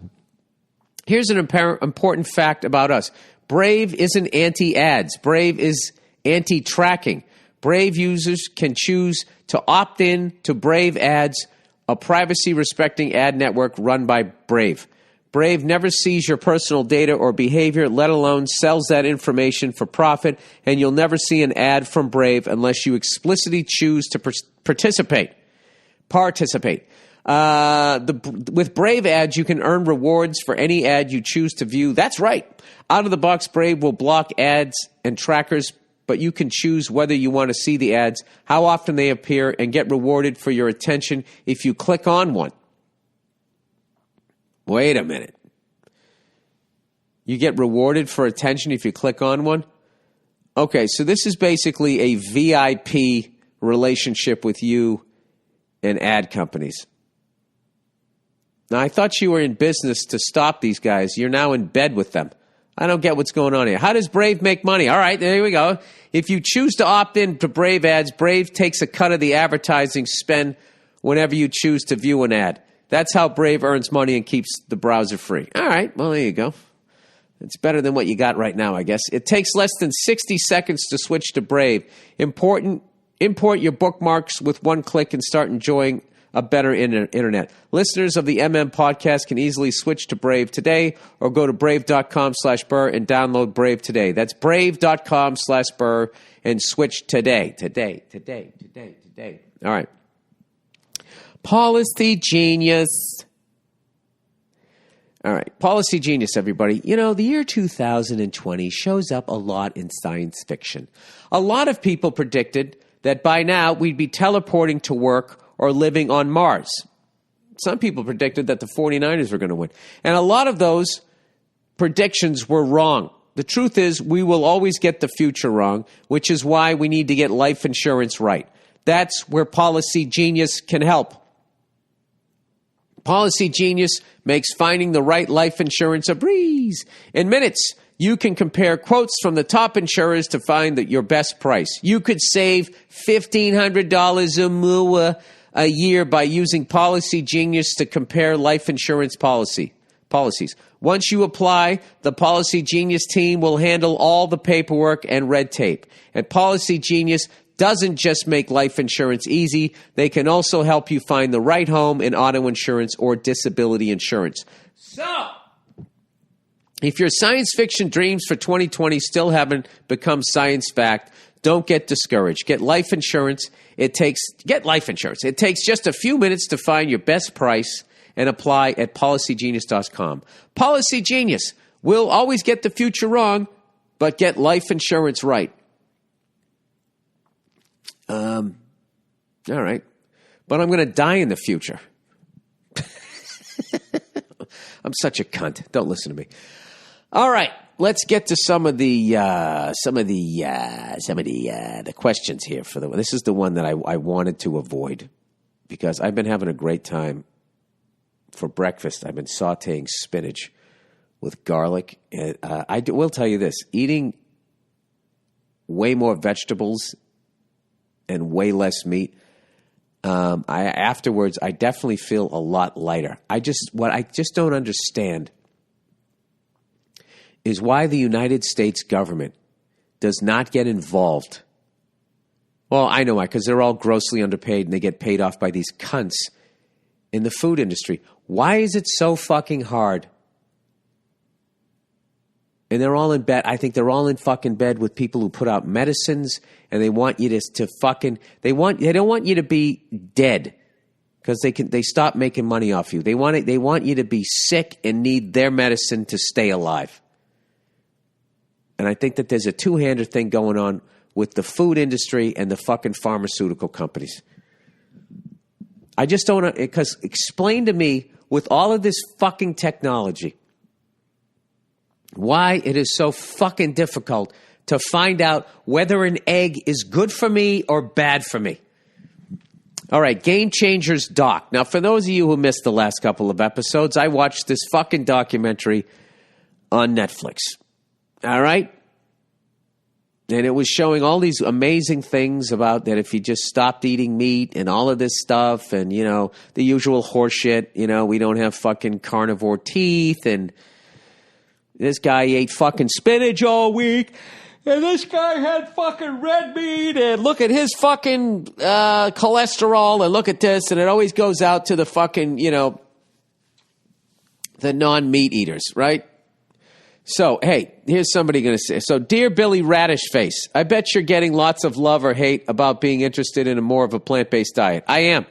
Here's an important fact about us. Brave isn't anti-ads. Brave is anti-tracking. Brave users can choose to opt in to Brave Ads, a privacy-respecting ad network run by Brave. Brave never sees your personal data or behavior, let alone sells that information for profit, and you'll never see an ad from Brave unless you explicitly choose to participate. With Brave ads, you can earn rewards for any ad you choose to view. That's right. Out of the box, Brave will block ads and trackers, but you can choose whether you want to see the ads, how often they appear, and get rewarded for your attention if you click on one. Wait a minute. You get rewarded for attention if you click on one? Okay, so this is basically a VIP relationship with you and ad companies. Now, I thought you were in business to stop these guys. You're now in bed with them. I don't get what's going on here. How does Brave make money? All right, there we go. If you choose to opt in to Brave ads, Brave takes a cut of the advertising spend whenever you choose to view an ad. That's how Brave earns money and keeps the browser free. All right, well, there you go. It's better than what you got right now, I guess. It takes less than 60 seconds to switch to Brave. Import your bookmarks with one click and start enjoying a better internet. Listeners of the MM podcast can easily switch to Brave today or go to brave.com/Burr and download Brave today. That's brave.com/Burr and switch today. Today. All right. Policy Genius. All right. Policy Genius, everybody. You know, the year 2020 shows up a lot in science fiction. A lot of people predicted that by now we'd be teleporting to work or living on Mars. Some people predicted that the 49ers were going to win. And a lot of those predictions were wrong. The truth is we will always get the future wrong, which is why we need to get life insurance right. That's where Policy Genius can help. Policy Genius makes finding the right life insurance a breeze. In minutes, you can compare quotes from the top insurers to find your best price. You could save $1,500 a year by using Policy Genius to compare life insurance policies. Once you apply, the Policy Genius team will handle all the paperwork and red tape. And Policy Genius doesn't just make life insurance easy. They can also help you find the right home in auto insurance or disability insurance. So, if your science fiction dreams for 2020 still haven't become science fact, don't get discouraged. Get life insurance. It takes just a few minutes to find your best price and apply at policygenius.com. Policy Genius will always get the future wrong, but get life insurance right. All right. But I'm going to die in the future. I'm such a cunt. Don't listen to me. All right. Let's get to some of the questions here this is the one that I wanted to avoid because I've been having a great time for breakfast. I've been sauteing spinach with garlic. And, will tell you this, eating way more vegetables and way less meat, Afterwards, I definitely feel a lot lighter. What I just don't understand is why the United States government does not get involved. Well, I know why, because they're all grossly underpaid and they get paid off by these cunts in the food industry. Why is it so fucking hard? And they're all in bed. I think they're all in fucking bed with people who put out medicines, and they want you to fucking they don't want you to be dead because they stop making money off you. They want you to be sick and need their medicine to stay alive. And I think that there's a two-hander thing going on with the food industry and the fucking pharmaceutical companies. I just don't, because explain to me, with all of this fucking technology, why it is so fucking difficult to find out whether an egg is good for me or bad for me. All right, Game Changers doc. Now, for those of you who missed the last couple of episodes, I watched this fucking documentary on Netflix. All right? And it was showing all these amazing things about that if you just stopped eating meat and all of this stuff and, you know, the usual horseshit, you know, we don't have fucking carnivore teeth and this guy ate fucking spinach all week and this guy had fucking red meat and look at his fucking cholesterol and look at this, and it always goes out to the fucking, you know, the non-meat eaters, right? So, hey, here's somebody going to say. So, dear Billy Radish Face, I bet you're getting lots of love or hate about being interested in more of a plant-based diet. I am.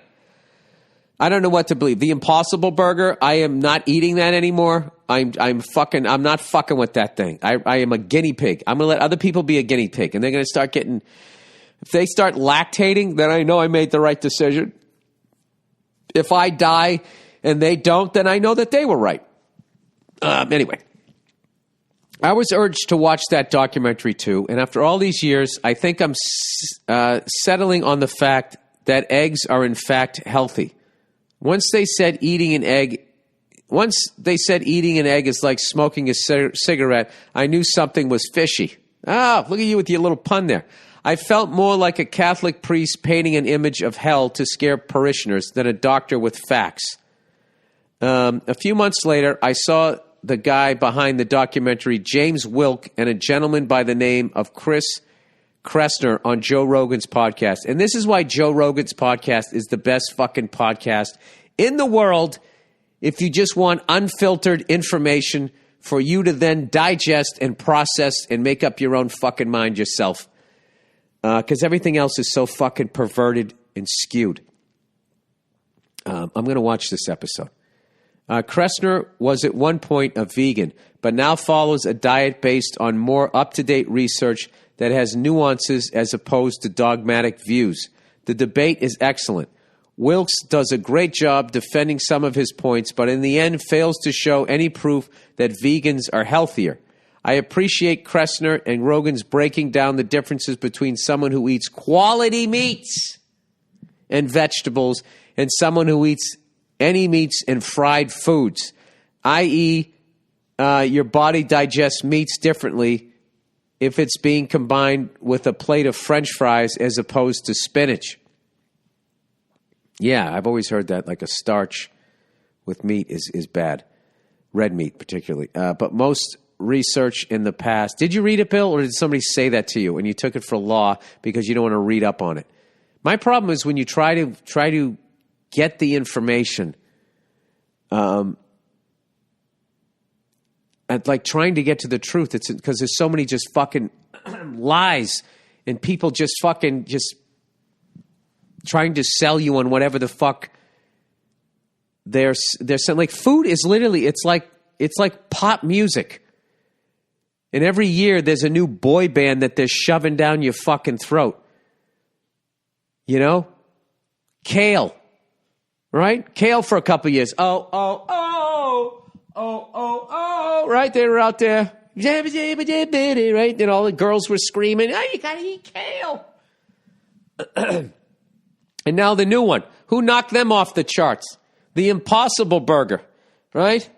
I don't know what to believe. The Impossible Burger, I am not eating that anymore. I'm not fucking with that thing. I am a guinea pig. I'm going to let other people be a guinea pig. And they're going to start getting, if they start lactating, then I know I made the right decision. If I die and they don't, then I know that they were right. Anyway. I was urged to watch that documentary too, and after all these years, I think I'm settling on the fact that eggs are in fact healthy. Once they said eating an egg is like smoking a cigarette, I knew something was fishy. Ah, look at you with your little pun there. I felt more like a Catholic priest painting an image of hell to scare parishioners than a doctor with facts. A few months later, I saw the guy behind the documentary, James Wilk, and a gentleman by the name of Chris Kressner on Joe Rogan's podcast. And this is why Joe Rogan's podcast is the best fucking podcast in the world if you just want unfiltered information for you to then digest and process and make up your own fucking mind yourself. Because everything else is so fucking perverted and skewed. I'm going to watch this episode. Kressner was at one point a vegan, but now follows a diet based on more up-to-date research that has nuances as opposed to dogmatic views. The debate is excellent. Wilkes does a great job defending some of his points, but in the end fails to show any proof that vegans are healthier. I appreciate Kressner and Rogan's breaking down the differences between someone who eats quality meats and vegetables and someone who eats any meats and fried foods, i.e., your body digests meats differently if it's being combined with a plate of French fries as opposed to spinach. Yeah, I've always heard that, like a starch with meat is bad. Red meat, particularly. But most research in the past... Did you read it, Bill, or did somebody say that to you and you took it for law because you don't want to read up on it? My problem is when you try to get the information, and like trying to get to the truth. It's because there's so many just fucking lies and people just fucking just trying to sell you on whatever the fuck they're selling. Like food is literally, it's like pop music. And every year there's a new boy band that they're shoving down your fucking throat. You know? Kale. Right? Kale for a couple years. Oh. Right? They were out there. Right? And all the girls were screaming, oh, you gotta eat kale. And now the new one. Who knocked them off the charts? The Impossible Burger. Right?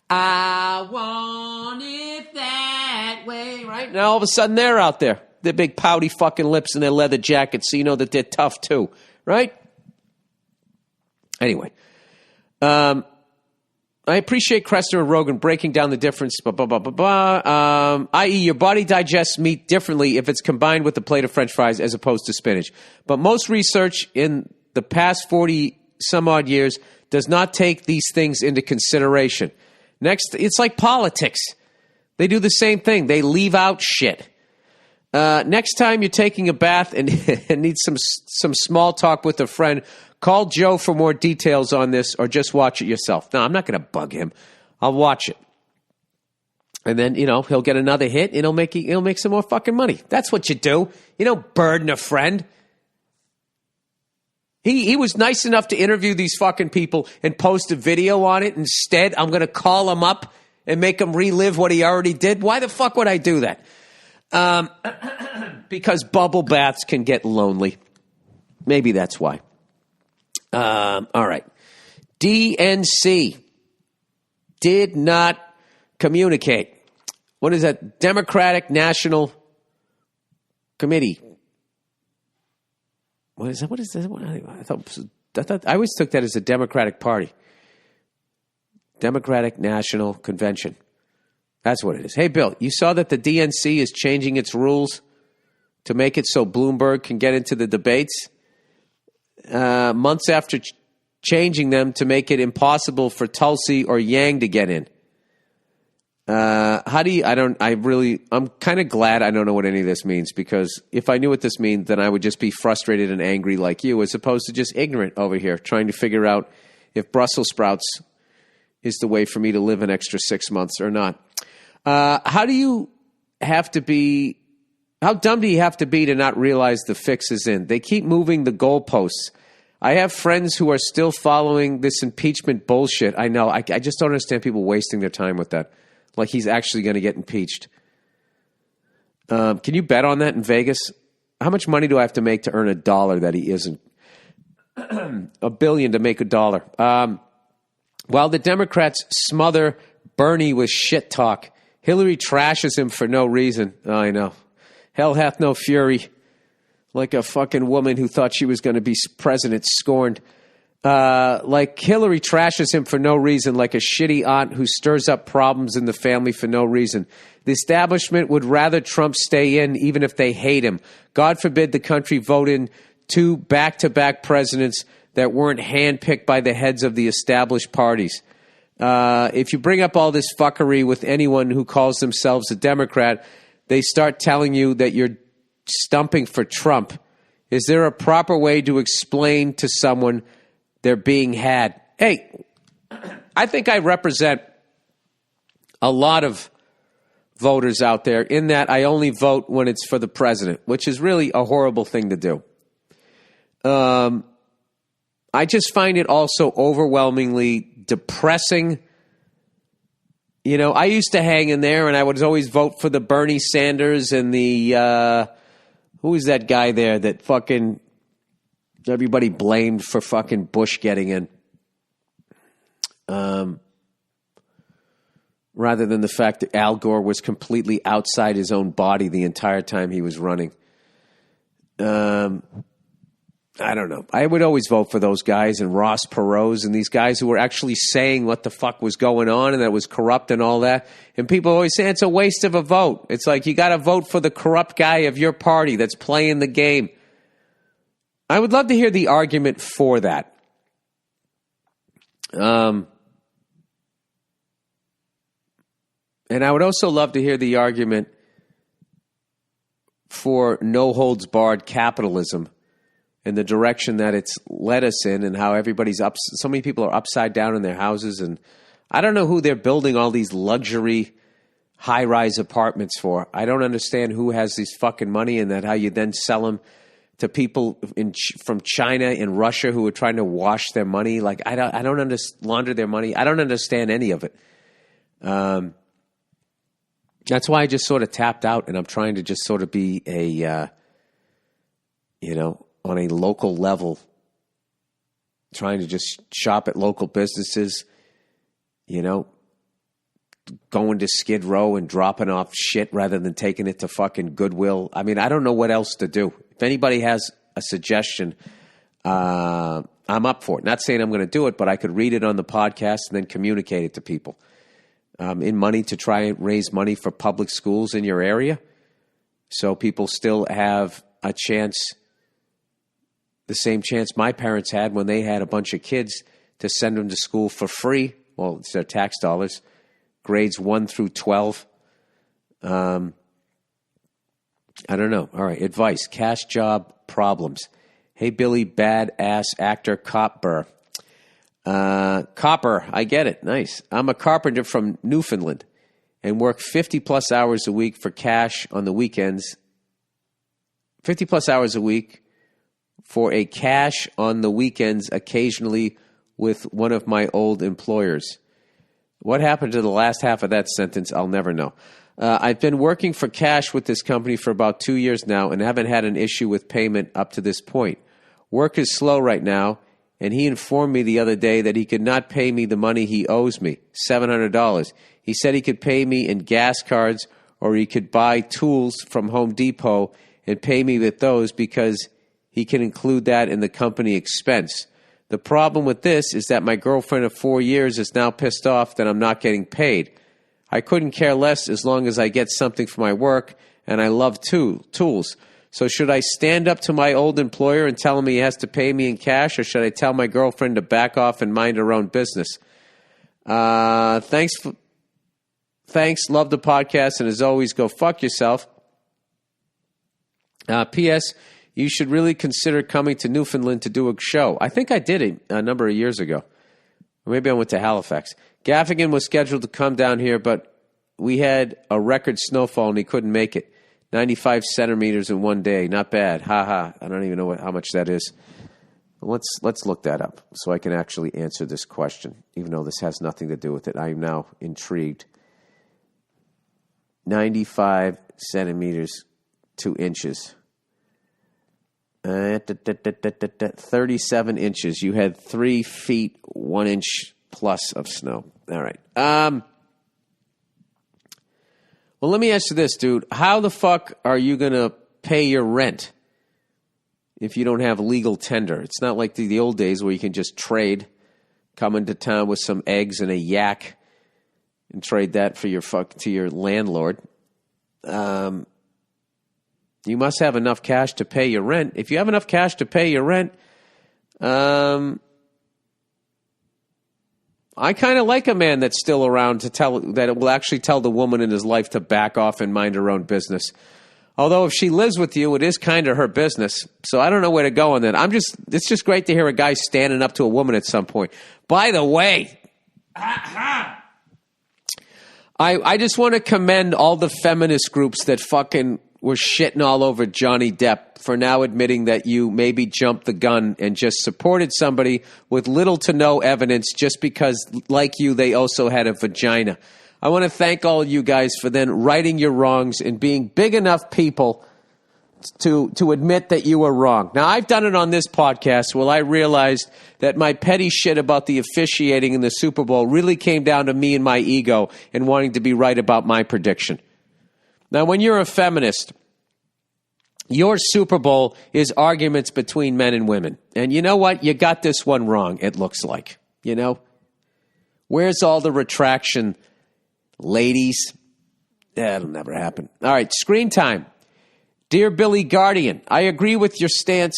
I want it that way. Right? Now all of a sudden they're out there. Their big pouty fucking lips and their leather jackets, so you know that they're tough too. Right? Anyway, I appreciate Crester and Rogan breaking down the difference, i.e. your body digests meat differently if it's combined with a plate of French fries as opposed to spinach. But most research in the past 40 some odd years does not take these things into consideration. Next, it's like politics. They do the same thing. They leave out shit. Next time you're taking a bath and need some small talk with a friend, call Joe for more details on this or just watch it yourself. No, I'm not going to bug him. I'll watch it. And then, he'll get another hit and he'll make some more fucking money. That's what you do. You don't burden a friend. He was nice enough to interview these fucking people and post a video on it. Instead, I'm going to call him up and make him relive what he already did. Why the fuck would I do that? Because bubble baths can get lonely. Maybe that's why. All right. DNC did not communicate. What is that? Democratic National Committee. What is that? What is this? I always took that as a Democratic Party. Democratic National Convention. That's what it is. Hey, Bill, you saw that the DNC is changing its rules to make it so Bloomberg can get into the debates? Months after changing them to make it impossible for Tulsi or Yang to get in. I'm kind of glad I don't know what any of this means, because if I knew what this means, then I would just be frustrated and angry like you, as opposed to just ignorant over here trying to figure out if Brussels sprouts is the way for me to live an extra 6 months or not. How dumb do you have to be to not realize the fix is in? They keep moving the goalposts. I have friends who are still following this impeachment bullshit. I know. I just don't understand people wasting their time with that. Like he's actually going to get impeached. Can you bet on that in Vegas? How much money do I have to make to earn $1 that he isn't? $1 billion to make $1. While the Democrats smother Bernie with shit talk, Hillary trashes him for no reason. Oh, I know. Hell hath no fury. Like a fucking woman who thought she was going to be president scorned. Like Hillary trashes him for no reason, like a shitty aunt who stirs up problems in the family for no reason. The establishment would rather Trump stay in even if they hate him. God forbid the country vote in 2 back-to-back presidents that weren't handpicked by the heads of the established parties. If you bring up all this fuckery with anyone who calls themselves a Democrat, they start telling you that you're stumping for Trump. Is there a proper way to explain to someone they're being had? Hey, I think I represent a lot of voters out there in that I only vote when it's for the president, which is really a horrible thing to do. I just find it also overwhelmingly depressing. I used to hang in there and I would always vote for the Bernie Sanders and the, who is that guy there that fucking everybody blamed for fucking Bush getting in? Rather than the fact that Al Gore was completely outside his own body the entire time he was running. I don't know. I would always vote for those guys and Ross Perot and these guys who were actually saying what the fuck was going on and that it was corrupt and all that. And people always say it's a waste of a vote. It's like you got to vote for the corrupt guy of your party that's playing the game. I would love to hear the argument for that. And I would also love to hear the argument for no-holds-barred capitalism and the direction that it's led us in, and how so many people are upside down in their houses. And I don't know who they're building all these luxury high-rise apartments for. I don't understand who has this fucking money, and that how you then sell them to people from China and Russia who are trying to wash their money. Like I don't launder their money. I don't understand any of it. That's why I just sort of tapped out, and I'm trying to just sort of be on a local level, trying to just shop at local businesses, going to Skid Row and dropping off shit rather than taking it to fucking Goodwill. I mean, I don't know what else to do. If anybody has a suggestion, I'm up for it. Not saying I'm going to do it, but I could read it on the podcast and then communicate it to people. In money to try and raise money for public schools in your area, so people still have a chance, the same chance my parents had when they had a bunch of kids, to send them to school for free. Well, it's their tax dollars, grades 1 through 12. I don't know. All right, advice, cash job problems. Hey, Billy, badass actor, cop Burr. Copper, I get it. Nice. I'm a carpenter from Newfoundland and work 50 plus hours a week for cash on the weekends. 50 plus hours a week for a cash on the weekends, occasionally with one of my old employers. What happened to the last half of that sentence, I'll never know. I've been working for cash with this company for about 2 years now and haven't had an issue with payment up to this point. Work is slow right now, and he informed me the other day that he could not pay me the money he owes me, $700. He said he could pay me in gas cards, or he could buy tools from Home Depot and pay me with those because he can include that in the company expense. The problem with this is that my girlfriend of 4 years is now pissed off that I'm not getting paid. I couldn't care less as long as I get something for my work, and I love tools. So should I stand up to my old employer and tell him he has to pay me in cash, or should I tell my girlfriend to back off and mind her own business? Thanks. Love the podcast, and as always, go fuck yourself. P.S. You should really consider coming to Newfoundland to do a show. I think I did it a number of years ago. Or maybe I went to Halifax. Gaffigan was scheduled to come down here, but we had a record snowfall and he couldn't make it. 95 centimeters in one day. Not bad. Ha ha. I don't even know how much that is. Let's look that up so I can actually answer this question, even though this has nothing to do with it. I am now intrigued. 95 centimeters, 2 inches. 37 inches. You had 3 feet, 1 inch plus of snow. All right. Well, let me ask you this, dude. How the fuck are you going to pay your rent if you don't have legal tender? It's not like the old days where you can just trade, come into town with some eggs and a yak and trade that for to your landlord. You must have enough cash to pay your rent. If you have enough cash to pay your rent, I kind of like a man that's still around that will actually tell the woman in his life to back off and mind her own business. Although if she lives with you, it is kind of her business. So I don't know where to go on that. It's just great to hear a guy standing up to a woman at some point. By the way, I just want to commend all the feminist groups that fucking were shitting all over Johnny Depp for now admitting that you maybe jumped the gun and just supported somebody with little to no evidence just because, like you, they also had a vagina. I want to thank all of you guys for then righting your wrongs and being big enough people to admit that you were wrong. Now, I've done it on this podcast where I realized that my petty shit about the officiating in the Super Bowl really came down to me and my ego and wanting to be right about my prediction. Now, when you're a feminist, your Super Bowl is arguments between men and women. And you know what? You got this one wrong, it looks like. You know? Where's all the retraction, ladies? That'll never happen. All right, screen time. Dear Billy Guardian, I agree with your stance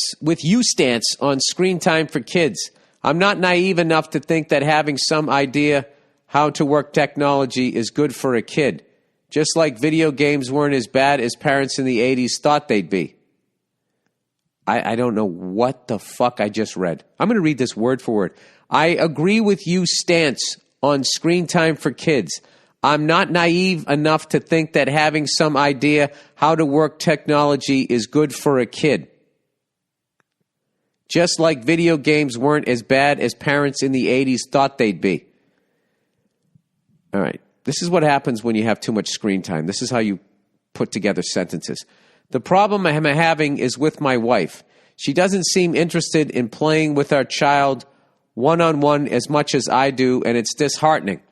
on screen time for kids. I'm not naive enough to think that having some idea how to work technology is good for a kid. Just like video games weren't as bad as parents in the 80s thought they'd be. I don't know what the fuck I just read. I'm going to read this word for word. I agree with you stance on screen time for kids. I'm not naive enough to think that having some idea how to work technology is good for a kid. Just like video games weren't as bad as parents in the 80s thought they'd be. All right. This is what happens when you have too much screen time. This is how you put together sentences. The problem I'm having is with my wife. She doesn't seem interested in playing with our child one-on-one as much as I do, and it's disheartening.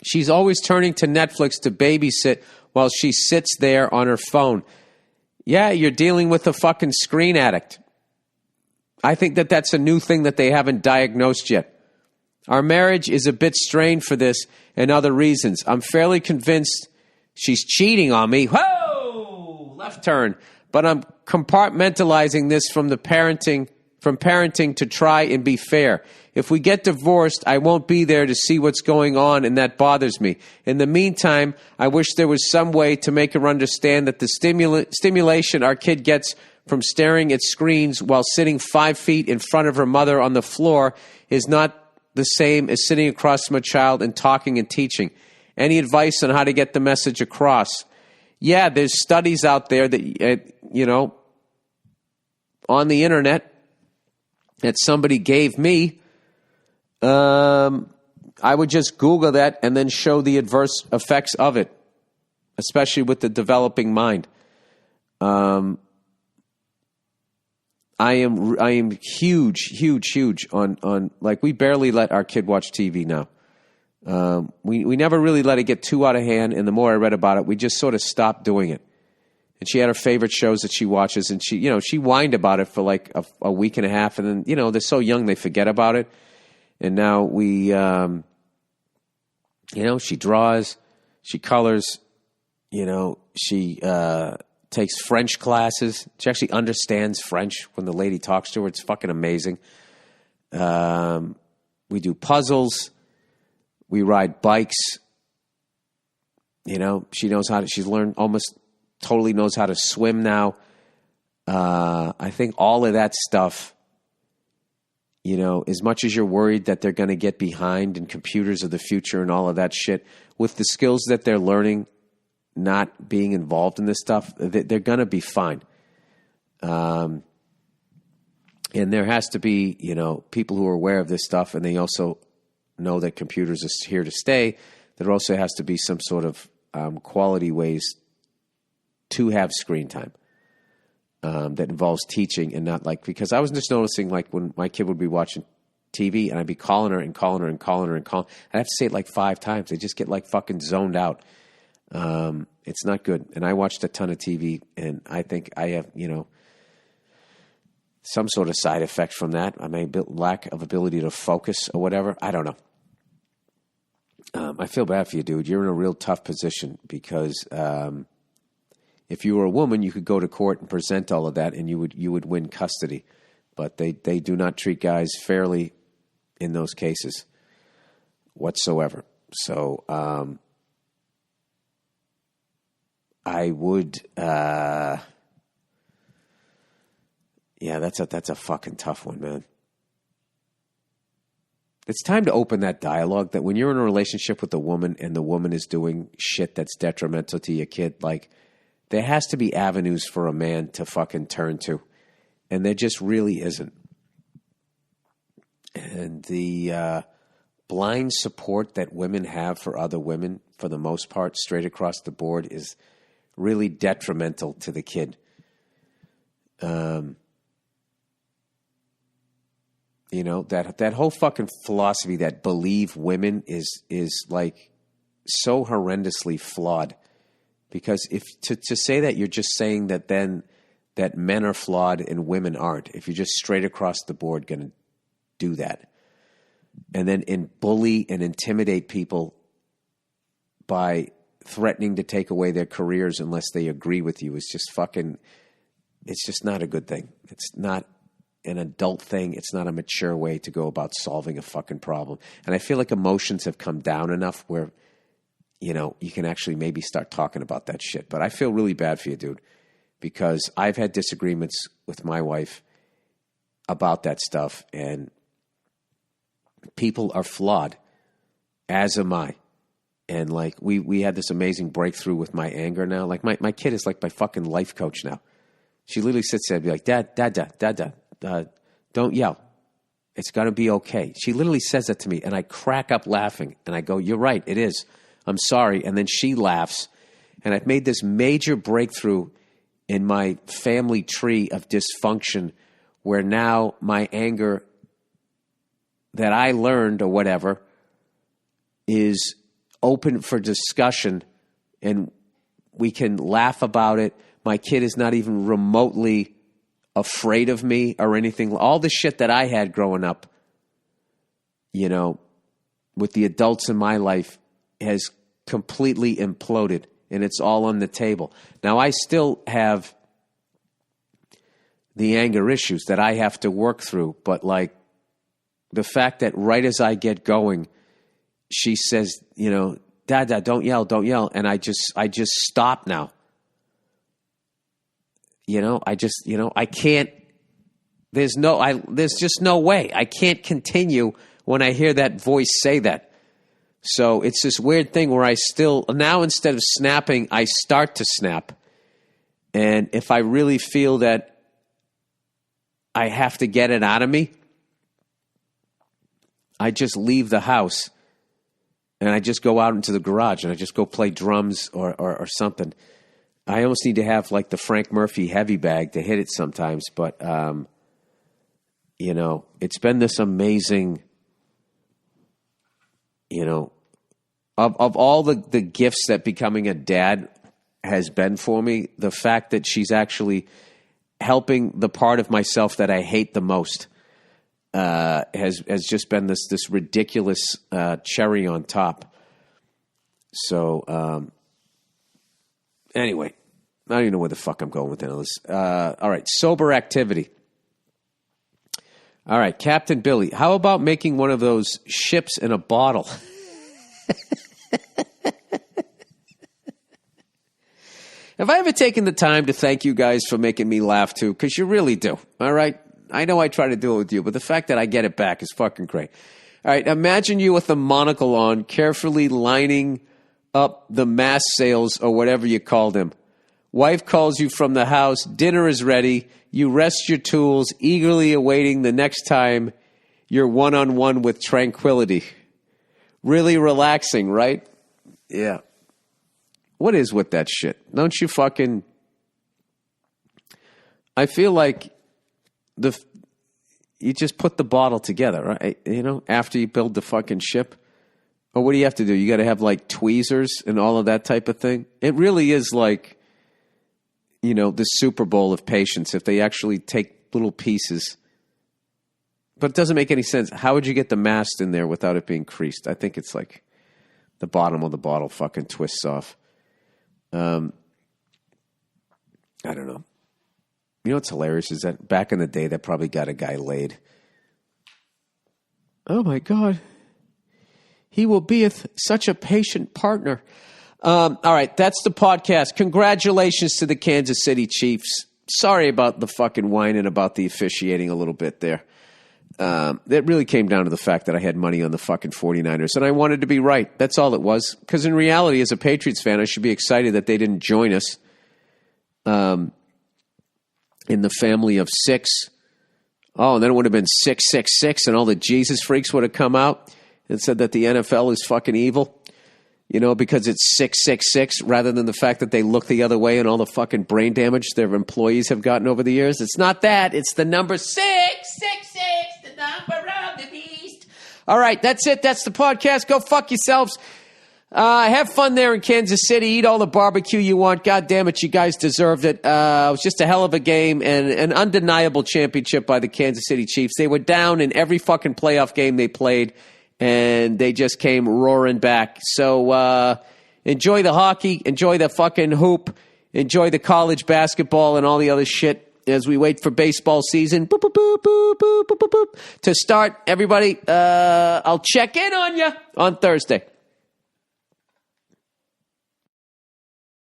She's always turning to Netflix to babysit while she sits there on her phone. Yeah, you're dealing with a fucking screen addict. I think that that's a new thing that they haven't diagnosed yet. Our marriage is a bit strained for this and other reasons. I'm fairly convinced she's cheating on me. Whoa! Left turn. But I'm compartmentalizing this from parenting to try and be fair. If we get divorced, I won't be there to see what's going on, and that bothers me. In the meantime, I wish there was some way to make her understand that the stimulation our kid gets from staring at screens while sitting 5 feet in front of her mother on the floor is not the same as sitting across from a child and talking and teaching. Any advice on how to get the message across? Yeah, there's studies out there that, on the internet that somebody gave me. I would just Google that and then show the adverse effects of it, especially with the developing mind. I am huge on like, we barely let our kid watch TV now. We never really let it get too out of hand, and the more I read about it, we just sort of stopped doing it. And she had her favorite shows that she watches, and she whined about it for like a week and a half, and then, they're so young they forget about it. And now we, she draws, she colors, she takes French classes. She actually understands French when the lady talks to her. It's fucking amazing. We do puzzles. We ride bikes. She knows she's learned almost totally knows how to swim now. I think all of that stuff, as much as you're worried that they're going to get behind in computers of the future and all of that shit, with the skills that they're learning, not being involved in this stuff, they're going to be fine. And there has to be, people who are aware of this stuff, and they also know that computers are here to stay. There also has to be some sort of quality ways to have screen time that involves teaching, and not like, because I was just noticing, like, when my kid would be watching TV and I'd be calling her and calling her and calling her and calling, I'd have to say it like 5 times. They just get like fucking zoned out. It's not good. And I watched a ton of TV, and I think I have, some sort of side effect from that. I may lack of ability to focus or whatever. I don't know. I feel bad for you, dude. You're in a real tough position because if you were a woman, you could go to court and present all of that, and you would win custody. But they do not treat guys fairly in those cases whatsoever. So I would, that's a fucking tough one, man. It's time to open that dialogue that when you're in a relationship with a woman and the woman is doing shit that's detrimental to your kid, like, there has to be avenues for a man to fucking turn to. And there just really isn't. And the blind support that women have for other women, for the most part, straight across the board, is really detrimental to the kid. That whole fucking philosophy that believe women is like so horrendously flawed. Because if to say that, you're just saying that then that men are flawed and women aren't. If you're just straight across the board going to do that. And then bully and intimidate people by threatening to take away their careers unless they agree with you is just fucking, it's just not a good thing. It's not an adult thing. It's not a mature way to go about solving a fucking problem. And I feel like emotions have come down enough where, you can actually maybe start talking about that shit. But I feel really bad for you, dude, because I've had disagreements with my wife about that stuff, and people are flawed, as am I. And like, we had this amazing breakthrough with my anger now. Like, my kid is like my fucking life coach now. She literally sits there and be like, Dad, don't yell. It's going to be okay. She literally says that to me, and I crack up laughing, and I go, you're right, it is. I'm sorry. And then she laughs. And I've made this major breakthrough in my family tree of dysfunction, where now my anger that I learned or whatever is open for discussion, and we can laugh about it. My kid is not even remotely afraid of me or anything. All the shit that I had growing up, you know, with the adults in my life has completely imploded, and it's all on the table. Now, I still have the anger issues that I have to work through, but like the fact that right as I get going, she says, you know, Dad, don't yell. And I just stop now. I can't, there's just no way. I can't continue when I hear that voice say that. So it's this weird thing where now instead of snapping, I start to snap. And if I really feel that I have to get it out of me, I just leave the house and I just go out into the garage and I just go play drums or something. I almost need to have like the Frank Murphy heavy bag to hit it sometimes. But, it's been this amazing, of all the gifts that becoming a dad has been for me, the fact that she's actually helping the part of myself that I hate the most has just been this ridiculous cherry on top. So, anyway, I don't even know where the fuck I'm going with this. All right, sober activity. All right, Captain Billy, how about making one of those ships in a bottle? Have I ever taken the time to thank you guys for making me laugh too? Because you really do, all right? I know I try to do it with you, but the fact that I get it back is fucking great. All right, imagine you with a monocle on, carefully lining up the mast sails or whatever you called them. Wife calls you from the house, dinner is ready, you rest your tools, eagerly awaiting the next time you're one-on-one with tranquility. Really relaxing, right? Yeah. What is with that shit? Don't you fucking... I feel like you just put the bottle together, right? After you build the fucking ship. Or what do you have to do? You got to have like tweezers and all of that type of thing. It really is like, the Super Bowl of patience if they actually take little pieces. But it doesn't make any sense. How would you get the mast in there without it being creased? I think it's like the bottom of the bottle fucking twists off. I don't know. You know what's hilarious is that back in the day, that probably got a guy laid. Oh my God. He will be such a patient partner. All right, that's the podcast. Congratulations to the Kansas City Chiefs. Sorry about the fucking whining about the officiating a little bit there. It really came down to the fact that I had money on the fucking 49ers, and I wanted to be right. That's all it was. Because in reality, as a Patriots fan, I should be excited that they didn't join us in the family of six. Oh, and then it would have been 666, and all the Jesus freaks would have come out and said that the NFL is fucking evil. Because it's 666 rather than the fact that they look the other way and all the fucking brain damage their employees have gotten over the years. It's not that. It's the number 666, the number of the beast. All right, that's it. That's the podcast. Go fuck yourselves. Have fun there in Kansas City. Eat all the barbecue you want. God damn it, you guys deserved it. It was just a hell of a game and an undeniable championship by the Kansas City Chiefs. They were down in every fucking playoff game they played, and they just came roaring back. So enjoy the hockey, enjoy the fucking hoop, enjoy the college basketball and all the other shit as we wait for baseball season to start. Everybody, I'll check in on you on Thursday.